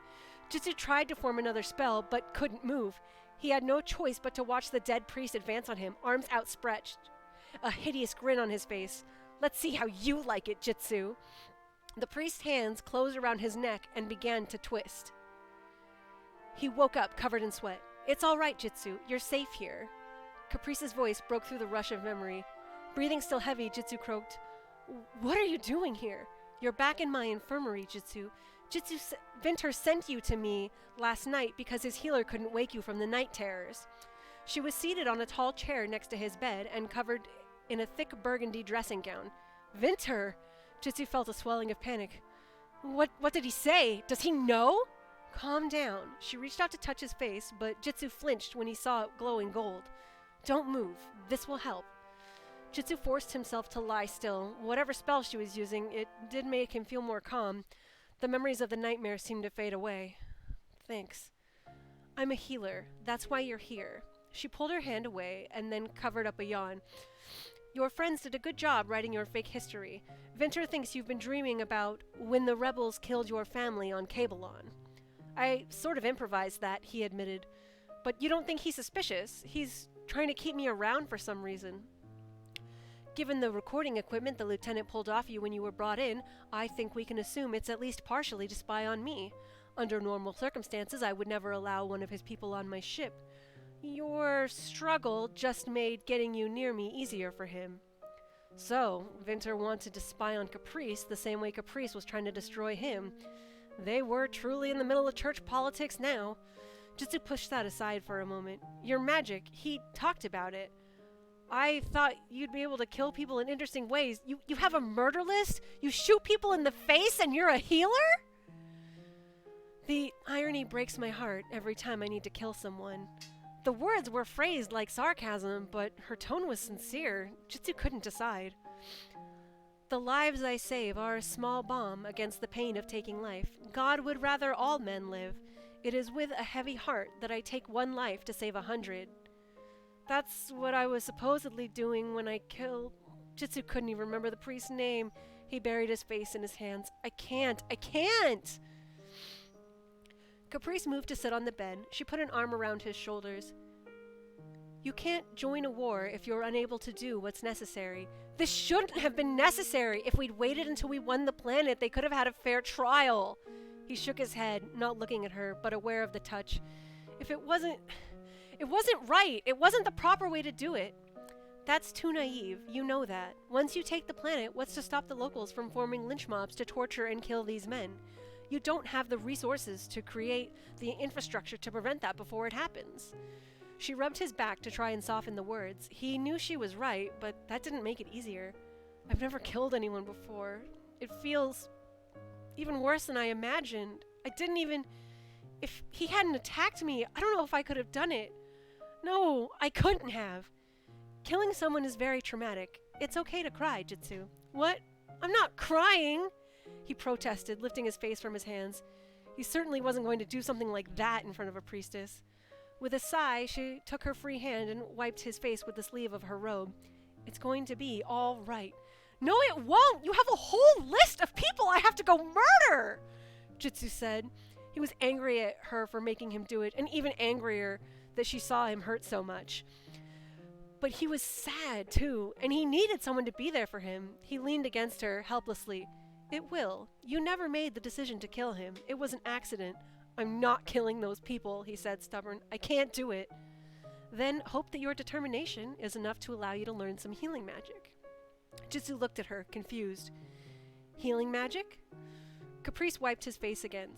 Jitsu tried to form another spell, but couldn't move. He had no choice but to watch the dead priest advance on him, arms outstretched, a hideous grin on his face. Let's see how you like it, Jitsu. The priest's hands closed around his neck and began to twist. He woke up, covered in sweat. It's all right, Jitsu. You're safe here. Caprice's voice broke through the rush of memory. Breathing still heavy, Jitsu croaked. What are you doing here? You're back in my infirmary, Jitsu. Vinter sent you to me last night because his healer couldn't wake you from the night terrors. She was seated on a tall chair next to his bed and covered in a thick burgundy dressing gown. Vinter! Jitsu felt a swelling of panic. What did he say? Does he know? Calm down. She reached out to touch his face, but Jitsu flinched when he saw it glowing gold. Don't move. This will help. Jitsu forced himself to lie still. Whatever spell she was using, it did make him feel more calm. The memories of the nightmare seemed to fade away. Thanks. I'm a healer. That's why you're here. She pulled her hand away and then covered up a yawn. Your friends did a good job writing your fake history. Vinter thinks you've been dreaming about when the rebels killed your family on Cabelon. I sort of improvised that, he admitted. But you don't think he's suspicious? He's trying to keep me around for some reason. Given the recording equipment the lieutenant pulled off you when you were brought in, I think we can assume it's at least partially to spy on me. Under normal circumstances, I would never allow one of his people on my ship. Your struggle just made getting you near me easier for him. So, Vinter wanted to spy on Caprice the same way Caprice was trying to destroy him. They were truly in the middle of church politics now. Just to push that aside for a moment. Your magic, he talked about it. I thought you'd be able to kill people in interesting ways. You have a murder list? You shoot people in the face and you're a healer? The irony breaks my heart every time I need to kill someone. The words were phrased like sarcasm, but her tone was sincere. Jitsu couldn't decide. The lives I save are a small balm against the pain of taking life. God would rather all men live. It is with a heavy heart that I take one life to save 100. That's what I was supposedly doing when I killed... Jitsu couldn't even remember the priest's name. He buried his face in his hands. I can't! Caprice moved to sit on the bed. She put an arm around his shoulders. You can't join a war if you're unable to do what's necessary. This shouldn't have been necessary. If we'd waited until we won the planet, they could have had a fair trial. He shook his head, not looking at her, but aware of the touch. It wasn't right. It wasn't the proper way to do it. That's too naive. You know that. Once you take the planet, what's to stop the locals from forming lynch mobs to torture and kill these men? You don't have the resources to create the infrastructure to prevent that before it happens. She rubbed his back to try and soften the words. He knew she was right, but that didn't make it easier. I've never killed anyone before. It feels even worse than I imagined. If he hadn't attacked me, I don't know if I could have done it. No, I couldn't have. Killing someone is very traumatic. It's okay to cry, Jitsu. What? I'm not crying, he protested, lifting his face from his hands. He certainly wasn't going to do something like that in front of a priestess. With a sigh, she took her free hand and wiped his face with the sleeve of her robe. It's going to be all right. No, it won't! You have a whole list of people I have to go murder! Jitsu said. He was angry at her for making him do it, and even angrier that she saw him hurt so much. But he was sad, too, and he needed someone to be there for him. He leaned against her, helplessly. It will. You never made the decision to kill him. It was an accident. I'm not killing those people, he said, stubborn. I can't do it. Then hope that your determination is enough to allow you to learn some healing magic. Jitsu looked at her, confused. Healing magic? Caprice wiped his face again.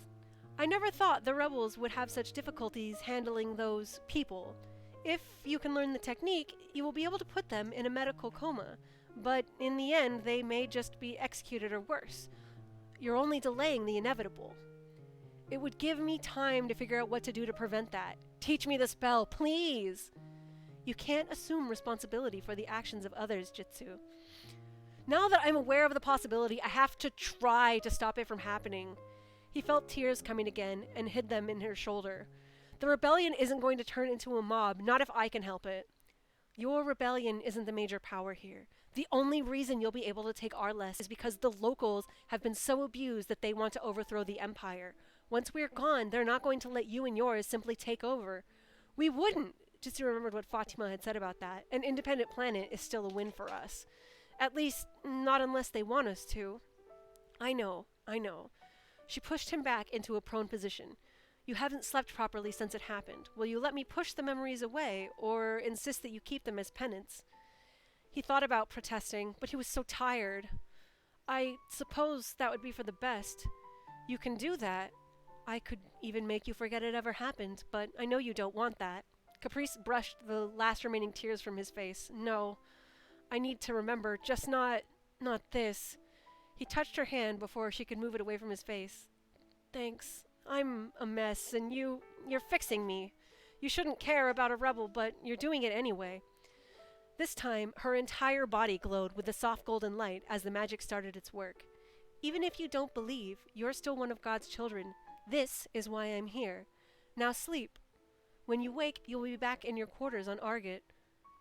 I never thought the rebels would have such difficulties handling those people. If you can learn the technique, you will be able to put them in a medical coma. But in the end, they may just be executed or worse. You're only delaying the inevitable. It would give me time to figure out what to do to prevent that. Teach me the spell, please! You can't assume responsibility for the actions of others, Jitsu. Now that I'm aware of the possibility, I have to try to stop it from happening. He felt tears coming again and hid them in her shoulder. The rebellion isn't going to turn into a mob, not if I can help it. Your rebellion isn't the major power here. The only reason you'll be able to take Arles is because the locals have been so abused that they want to overthrow the Empire. Once we're gone, they're not going to let you and yours simply take over. We wouldn't. Just remembered what Fatima had said about that. An independent planet is still a win for us. At least, not unless they want us to. I know. She pushed him back into a prone position. You haven't slept properly since it happened. Will you let me push the memories away, or insist that you keep them as penance? He thought about protesting, but he was so tired. I suppose that would be for the best. You can do that. I could even make you forget it ever happened, but I know you don't want that. Caprice brushed the last remaining tears from his face. No, I need to remember, just not this. He touched her hand before she could move it away from his face. Thanks. I'm a mess, and you're fixing me. You shouldn't care about a rebel, but you're doing it anyway. This time, her entire body glowed with a soft golden light as the magic started its work. Even if you don't believe, you're still one of God's children. This is why I'm here. Now sleep. When you wake, you'll be back in your quarters on Argot.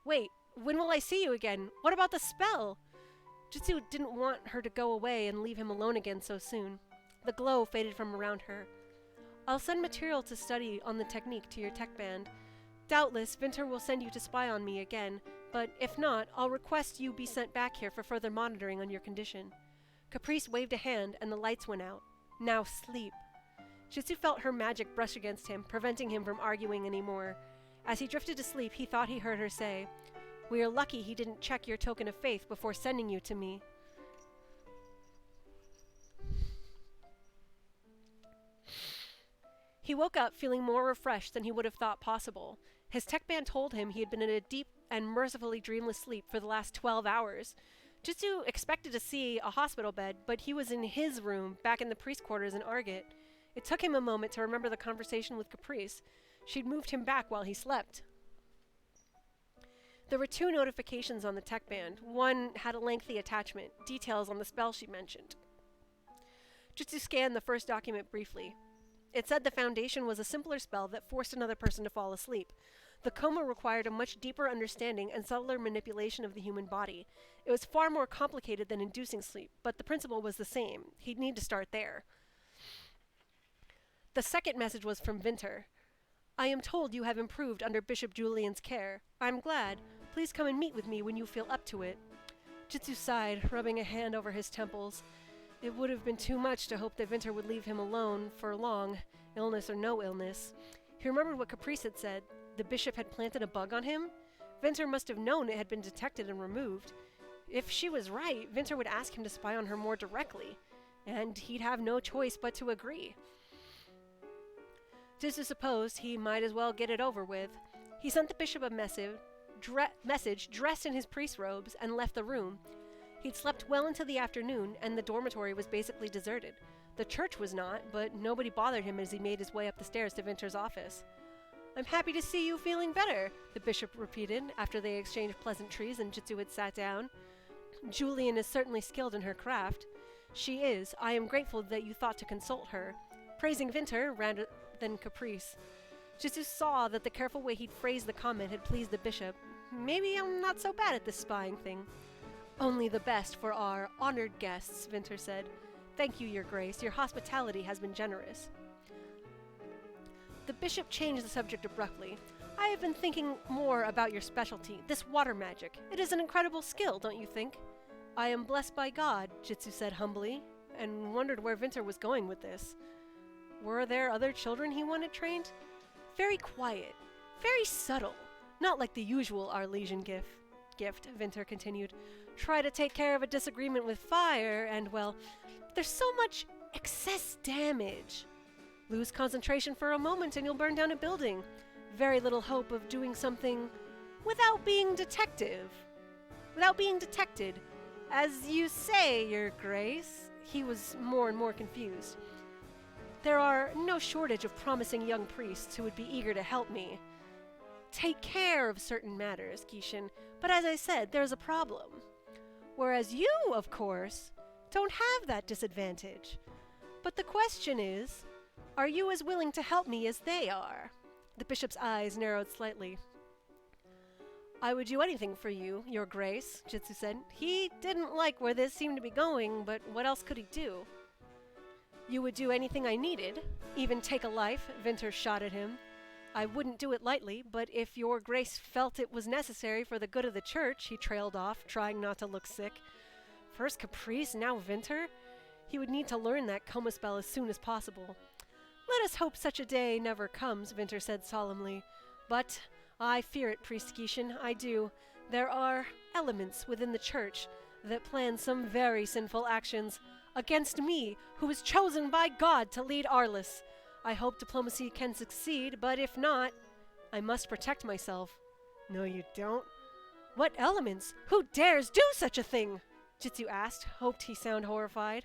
Wait, When will I see you again? What about the spell? Jitsu didn't want her to go away and leave him alone again so soon. The glow faded from around her. I'll send material to study on the technique to your tech band. Doubtless, Vinter will send you to spy on me again, but if not, I'll request you be sent back here for further monitoring on your condition. Caprice waved a hand and the lights went out. Now sleep. Jitsu felt her magic brush against him, preventing him from arguing anymore. As he drifted to sleep, he thought he heard her say, "We are lucky he didn't check your token of faith before sending you to me." He woke up feeling more refreshed than he would have thought possible. His tech band told him he had been in a deep and mercifully dreamless sleep for the last 12 hours. Jitsu expected to see a hospital bed, but he was in his room, back in the priest quarters in Argot. It took him a moment to remember the conversation with Caprice. She'd moved him back while he slept. There were 2 notifications on the tech band. One had a lengthy attachment, details on the spell she mentioned. Jitsu scanned the first document briefly. It said the foundation was a simpler spell that forced another person to fall asleep. The coma required a much deeper understanding and subtler manipulation of the human body. It was far more complicated than inducing sleep, but the principle was the same. He'd need to start there. The second message was from Vinter. I am told you have improved under Bishop Julian's care. I'm glad. Please come and meet with me when you feel up to it. Jitsu sighed, rubbing a hand over his temples. It would have been too much to hope that Vinter would leave him alone for long, illness or no illness. He remembered what Caprice had said. The bishop had planted a bug on him? Vinter must have known it had been detected and removed. If she was right, Vinter would ask him to spy on her more directly, and he'd have no choice but to agree. Jitsu supposed he might as well get it over with. He sent the bishop a message dressed in his priest robes and left the room. He'd slept well into the afternoon, and the dormitory was basically deserted. The church was not, but nobody bothered him as he made his way up the stairs to Vinter's office. I'm happy to see you feeling better, the bishop repeated after they exchanged pleasantries and Jitsu had sat down. Julian is certainly skilled in her craft. She is. I am grateful that you thought to consult her. Praising Vinter rather than Caprice. Jitsu saw that the careful way he'd phrased the comment had pleased the bishop. Maybe I'm not so bad at this spying thing. Only the best for our honored guests, Vinter said. Thank you, Your Grace. Your hospitality has been generous. The bishop changed the subject abruptly. I have been thinking more about your specialty, this water magic. It is an incredible skill, don't you think? I am blessed by God, Jitsu said humbly, and wondered where Vinter was going with this. Were there other children he wanted trained? Very quiet, very subtle, not like the usual Arlesian gift, Vinter continued. Try to take care of a disagreement with fire, and, well, there's so much excess damage. Lose concentration for a moment and you'll burn down a building. Very little hope of doing something without being detected. As you say, Your Grace. He was more and more confused. There are no shortage of promising young priests who would be eager to help me. Take care of certain matters, Kishin, but as I said, there's a problem. Whereas you, of course, don't have that disadvantage. But the question is, are you as willing to help me as they are? The bishop's eyes narrowed slightly. I would do anything for you, Your Grace, Jitsu said. He didn't like where this seemed to be going, but what else could he do? You would do anything I needed, even take a life, Vinter shot at him. I wouldn't do it lightly, but if Your Grace felt it was necessary for the good of the church, he trailed off, trying not to look sick. First Caprice, now Vinter? He would need to learn that coma spell as soon as possible. Let us hope such a day never comes, Vinter said solemnly. But I fear it, Priest Kishin, I do. There are elements within the church that plan some very sinful actions against me, who was chosen by God to lead Arlis. I hope diplomacy can succeed, but if not, I must protect myself. No, you don't. What elements? Who dares do such a thing? Jitsu asked, hoped he sound horrified.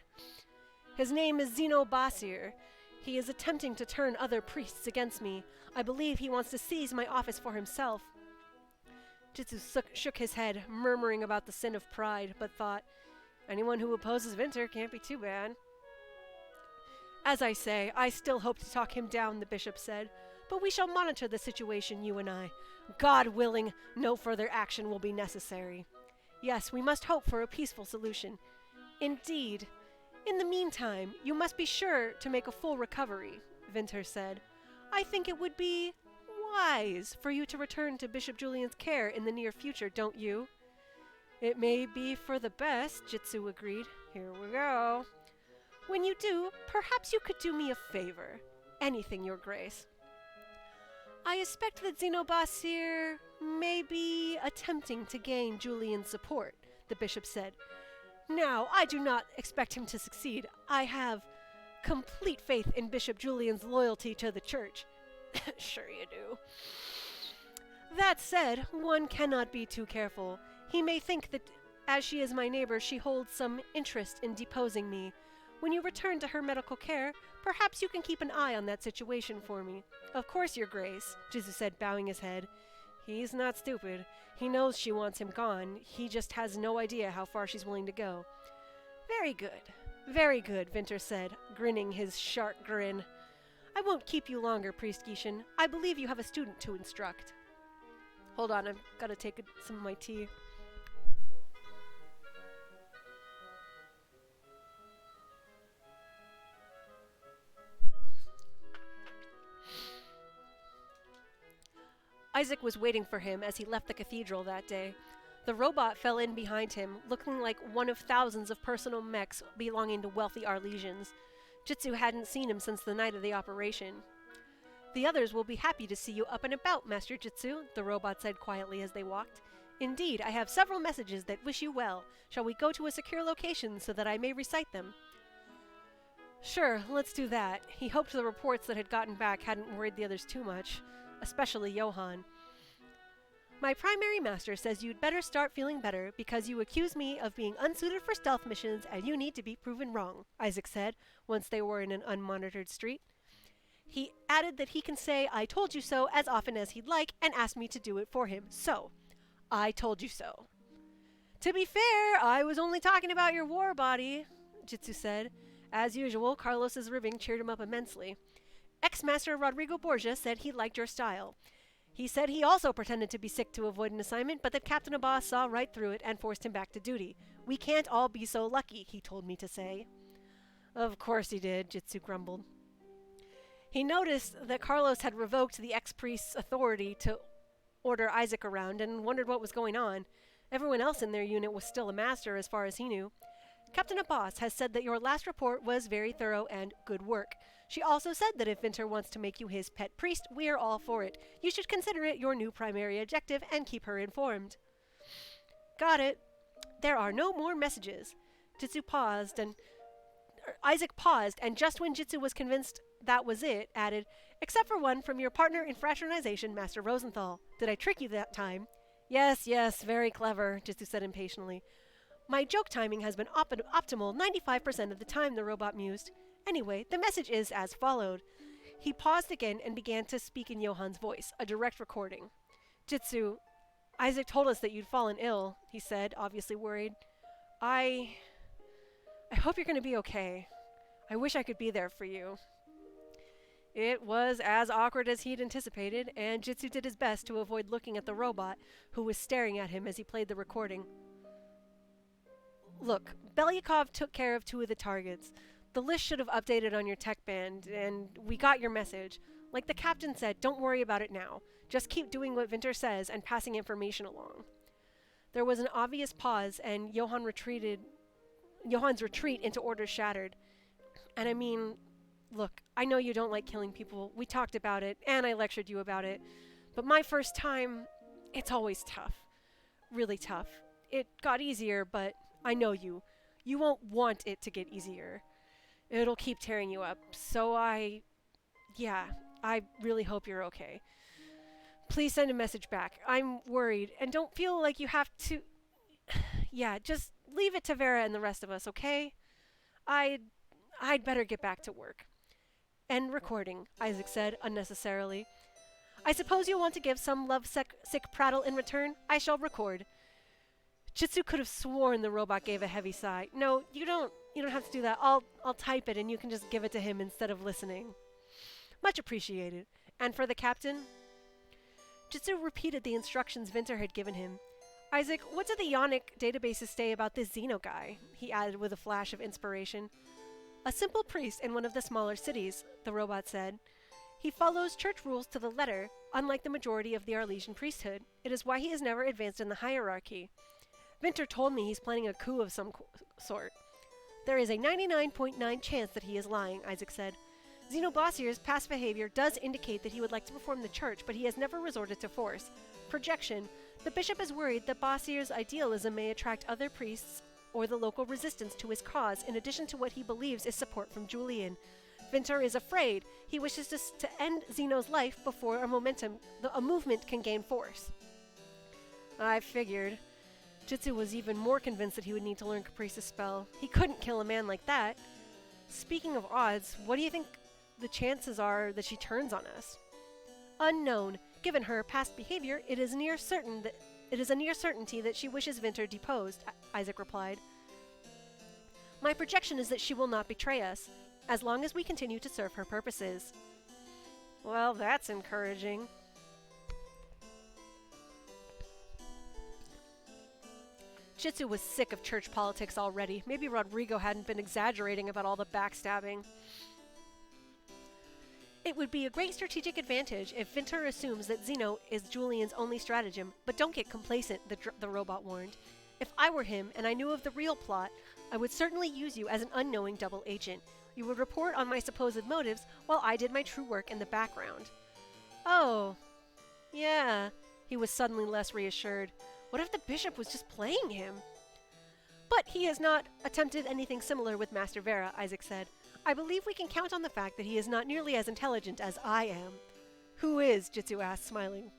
His name is Zeno Basir. He is attempting to turn other priests against me. I believe he wants to seize my office for himself. Jitsu shook his head, murmuring about the sin of pride, but thought, anyone who opposes Vinter can't be too bad. As I say, I still hope to talk him down, the bishop said. but we shall monitor the situation, you and I. God willing, no further action will be necessary. Yes, we must hope for a peaceful solution. Indeed. In the meantime, you must be sure to make a full recovery, Vinter said. I think it would be wise for you to return to Bishop Julian's care in the near future, don't you? It may be for the best, Jitsu agreed. Here we go. When you do, perhaps you could do me a favor. Anything, Your Grace. I suspect that Xenobasir may be attempting to gain Julian's support, the bishop said. Now, I do not expect him to succeed. I have complete faith in Bishop Julian's loyalty to the church. Sure you do. That said, one cannot be too careful. He may think that, as she is my neighbor, she holds some interest in deposing me. When you return to her medical care, perhaps you can keep an eye on that situation for me. Of course, Your Grace, Jitsu said, bowing his head. He's not stupid. He knows she wants him gone. He just has no idea how far she's willing to go. Very good, Vinter said, grinning his sharp grin. I won't keep you longer, Priest Gishin. I believe you have a student to instruct. Hold on, I've got to take some of my tea. Isaac was waiting for him as he left the cathedral that day. The robot fell in behind him, looking like one of thousands of personal mechs belonging to wealthy Arlesians. Jitsu hadn't seen him since the night of the operation. The others will be happy to see you up and about, Master Jitsu, the robot said quietly as they walked. Indeed, I have several messages that wish you well. Shall we go to a secure location so that I may recite them? Sure, let's do that. He hoped the reports that had gotten back hadn't worried the others too much, especially Johann. My primary master says you'd better start feeling better because you accuse me of being unsuited for stealth missions and you need to be proven wrong, Isaac said, once they were in an unmonitored street. He added that he can say, I told you so, as often as he'd like, and asked me to do it for him. So, I told you so. To be fair, I was only talking about your war body, Jitsu said. As usual, Carlos's ribbing cheered him up immensely. Ex-Master Rodrigo Borgia said he liked your style. He said he also pretended to be sick to avoid an assignment, but that Captain Abbas saw right through it and forced him back to duty. We can't all be so lucky, he told me to say. Of course he did, Jitsu grumbled. He noticed that Carlos had revoked the ex-priest's authority to order Isaac around and wondered what was going on. Everyone else in their unit was still a master as far as he knew. Captain Abbas has said that your last report was very thorough and good work. She also said that if Vinter wants to make you his pet priest, we are all for it. You should consider it your new primary objective and keep her informed. Got it. There are no more messages. Isaac paused, and just when Jitsu was convinced that was it, added, except for one from your partner in fraternization, Master Rosenthal. Did I trick you that time? Yes, very clever, Jitsu said impatiently. My joke timing has been optimal 95% of the time, the robot mused. Anyway, the message is as followed. He paused again and began to speak in Johann's voice, a direct recording. Jitsu, Isaac told us that you'd fallen ill, he said, obviously worried. I hope you're going to be okay. I wish I could be there for you. It was as awkward as he'd anticipated, and Jitsu did his best to avoid looking at the robot, who was staring at him as he played the recording. Look, Belyakov took care of 2 of the targets. The list should have updated on your tech band, and we got your message. Like the captain said, don't worry about it now. Just keep doing what Vinter says and passing information along. There was an obvious pause, and Johann's retreat into order shattered. And I mean, look, I know you don't like killing people. We talked about it, and I lectured you about it. But my first time, it's always tough. Really tough. It got easier, but I know you. You won't want it to get easier. It'll keep tearing you up. So I really hope you're okay. Please send a message back. I'm worried, and don't feel like you have to... just leave it to Vera and the rest of us, okay? I'd better get back to work. End recording, Isaac said, unnecessarily. I suppose you'll want to give some love-sick prattle in return? I shall record. Jitsu could have sworn the robot gave a heavy sigh. No, you don't have to do that. I'll type it and you can just give it to him instead of listening. Much appreciated. And for the captain? Jitsu repeated the instructions Vinter had given him. Isaac, what do the Yonic databases say about this Xeno guy? He added with a flash of inspiration. A simple priest in one of the smaller cities, the robot said. He follows church rules to the letter, unlike the majority of the Arlesian priesthood. It is why he has never advanced in the hierarchy. Vinter told me he's planning a coup of some sort. There is a 99.9 chance that he is lying, Isaac said. Xenobossier's past behavior does indicate that he would like to perform the church, but he has never resorted to force. Projection. The bishop is worried that Bossier's idealism may attract other priests or the local resistance to his cause, in addition to what he believes is support from Julian. Vinter is afraid. He wishes to end Xeno's life before a movement can gain force. I figured. Jitsu was even more convinced that he would need to learn Caprice's spell. He couldn't kill a man like that. Speaking of odds, what do you think the chances are that she turns on us? Unknown. Given her past behavior, it is a near certainty that she wishes Vinter deposed, Isaac replied. My projection is that she will not betray us, as long as we continue to serve her purposes. Well, that's encouraging. Jitsu was sick of church politics already. Maybe Rodrigo hadn't been exaggerating about all the backstabbing. It would be a great strategic advantage if Vinter assumes that Xeno is Julian's only stratagem, but don't get complacent, the robot warned. If I were him and I knew of the real plot, I would certainly use you as an unknowing double agent. You would report on my supposed motives while I did my true work in the background. Oh, yeah. He was suddenly less reassured. What if the bishop was just playing him? But he has not attempted anything similar with Master Vera, Isaac said. I believe we can count on the fact that he is not nearly as intelligent as I am. Who is? Jitsu asked, smiling.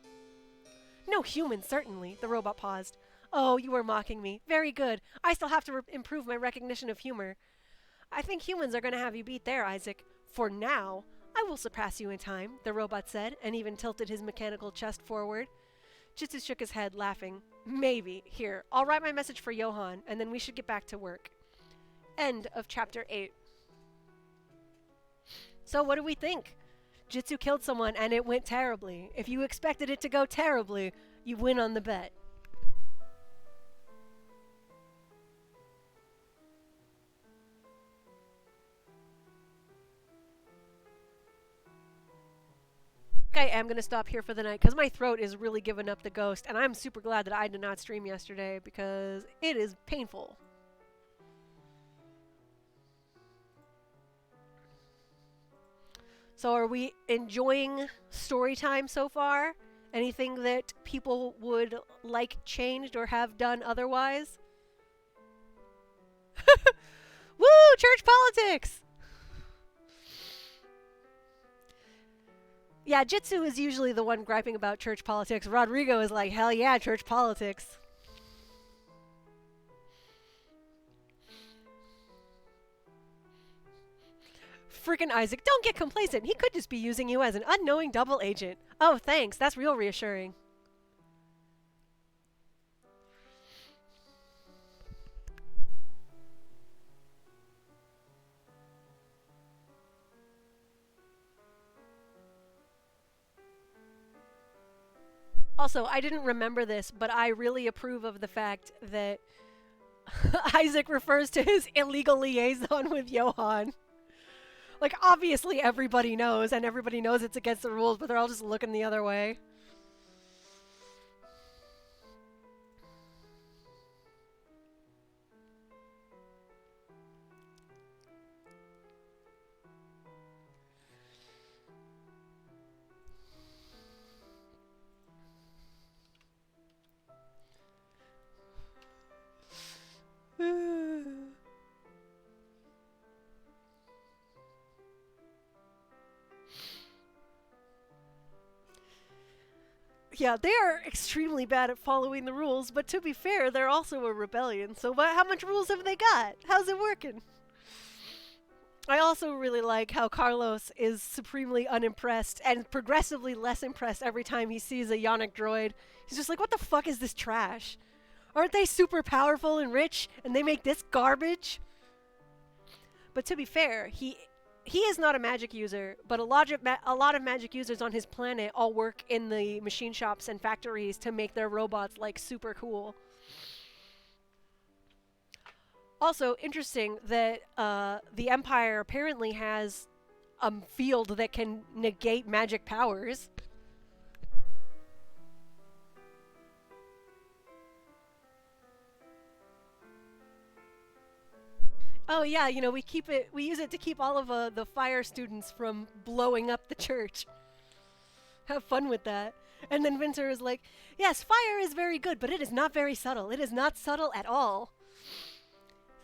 No human, certainly, the robot paused. Oh, you are mocking me. Very good. I still have to improve my recognition of humor. I think humans are going to have you beat there, Isaac. For now. I will surpass you in time, the robot said, and even tilted his mechanical chest forward. Jitsu shook his head, laughing. Maybe. Here, I'll write my message for Johan, and then we should get back to work. End of Chapter 8. So what do we think? Jitsu killed someone, and it went terribly. If you expected it to go terribly, you win on the bet. I am going to stop here for the night because my throat is really giving up the ghost, and I'm super glad that I did not stream yesterday because it is painful. So are we enjoying story time so far? Anything that people would like changed or have done otherwise? Woo! Church politics! Yeah, Jitsu is usually the one griping about church politics. Rodrigo is like, hell yeah, church politics. Freaking Isaac, don't get complacent. He could just be using you as an unknowing double agent. Oh, thanks. That's real reassuring. Also, I didn't remember this, but I really approve of the fact that Isaac refers to his illegal liaison with Johan. Like, obviously everybody knows, and everybody knows it's against the rules, but they're all just looking the other way. Yeah, they are extremely bad at following the rules, but to be fair, they're also a rebellion, so how much rules have they got? How's it working? I also really like how Carlos is supremely unimpressed and progressively less impressed every time he sees a Yonic droid. He's just like, what the fuck is this trash? Aren't they super powerful and rich, and they make this garbage? But to be fair, he he is not a magic user, but a lot of magic users on his planet all work in the machine shops and factories to make their robots like super cool. Also, interesting that the Empire apparently has a field that can negate magic powers. Oh yeah, we use it to keep all of the fire students from blowing up the church. Have fun with that. And then Winter is like, yes, fire is very good, but it is not very subtle. It is not subtle at all.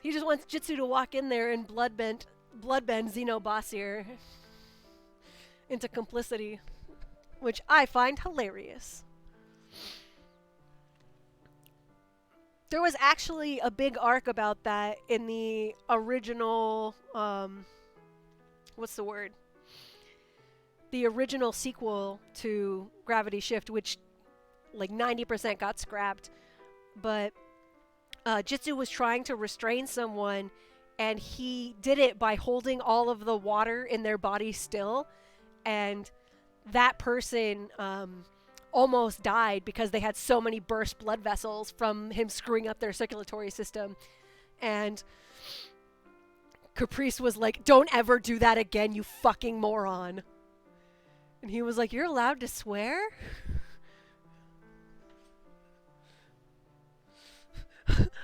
He just wants Jitsu to walk in there and bloodbend Xeno Bossier into complicity, which I find hilarious. There was actually a big arc about that in the original, what's the word? The original sequel to Gravity Shift, which like 90% got scrapped. But Jitsu was trying to restrain someone, and he did it by holding all of the water in their body still. And that person almost died because they had so many burst blood vessels from him screwing up their circulatory system. And Caprice was like, don't ever do that again, you fucking moron. And he was like, you're allowed to swear?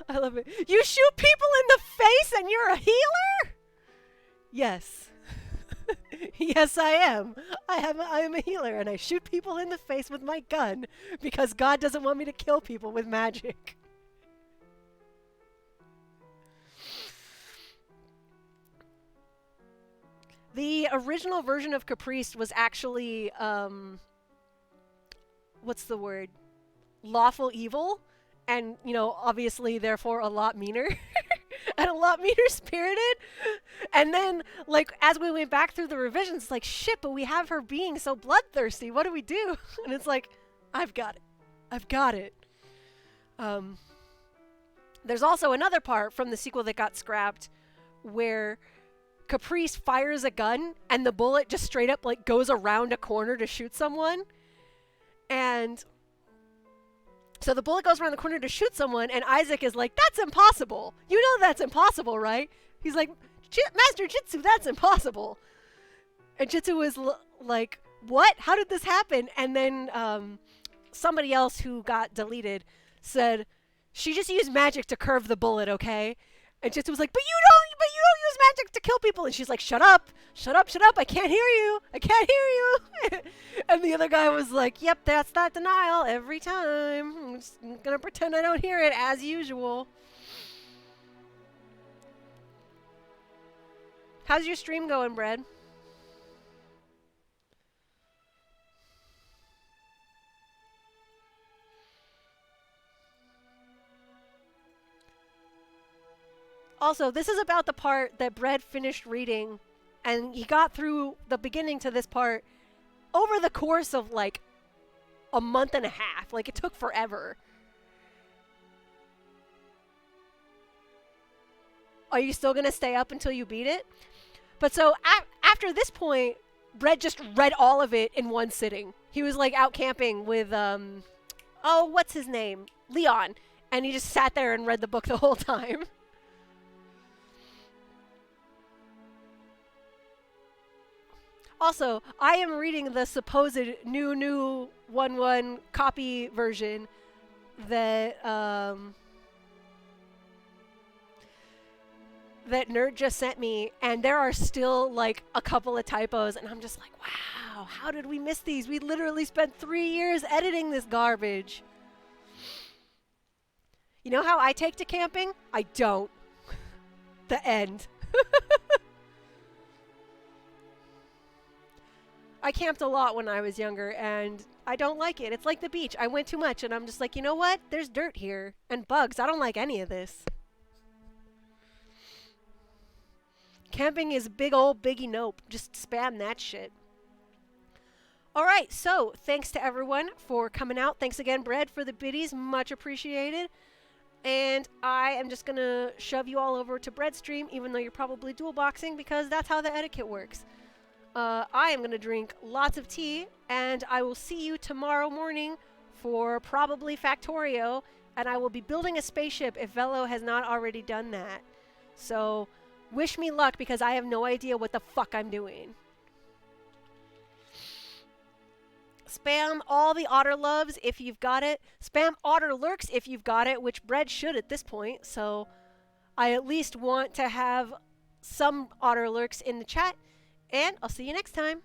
I love it. You shoot people in the face and you're a healer? Yes. Yes, I am. I am a healer, and I shoot people in the face with my gun because God doesn't want me to kill people with magic. The original version of Caprice was actually, what's the word? Lawful evil, and, obviously, therefore, a lot meaner. And a lot meaner spirited. And then, like, as we went back through the revisions, it's like, shit, but we have her being so bloodthirsty. What do we do? And it's like, I've got it. I've got it. There's also another part from the sequel that got scrapped where Caprice fires a gun and the bullet just straight up, like, goes around a corner to shoot someone. And so the bullet goes around the corner to shoot someone, and Isaac is like, that's impossible. You know that's impossible, right? He's like, Master Jitsu, that's impossible. And Jitsu was like, what? How did this happen? And then somebody else who got deleted said, she just used magic to curve the bullet, okay? And Jitsu was like, but you don't use magic to kill people. And she's like, shut up, I can't hear you. And the other guy was like, yep, that's that denial every time. I'm just gonna pretend I don't hear it as usual. How's your stream going, Brad? Also, this is about the part that Brad finished reading, and he got through the beginning to this part over the course of, like, a month and a half. Like, it took forever. Are you still going to stay up until you beat it? But so, after this point, Brad just read all of it in one sitting. He was, like, out camping with, oh, what's his name? Leon. And he just sat there and read the book the whole time. Also, I am reading the supposed new 1-1 copy version that that Nerd just sent me, and there are still like a couple of typos, and I'm just like, wow, how did we miss these? We literally spent 3 years editing this garbage. You know how I take to camping? I don't. The end. I camped a lot when I was younger, and I don't like it. It's like the beach. I went too much, and I'm just like, you know what? There's dirt here. And bugs. I don't like any of this. Camping is big old biggie nope. Just spam that shit. Alright, so thanks to everyone for coming out. Thanks again, Brad, for the biddies. Much appreciated. And I am just gonna shove you all over to Breadstream, even though you're probably dual boxing, because that's how the etiquette works. I am gonna drink lots of tea, and I will see you tomorrow morning for probably Factorio, and I will be building a spaceship if Velo has not already done that. So, wish me luck because I have no idea what the fuck I'm doing. Spam all the otter loves if you've got it. Spam otter lurks if you've got it, which Bread should at this point. So I at least want to have some otter lurks in the chat. And I'll see you next time.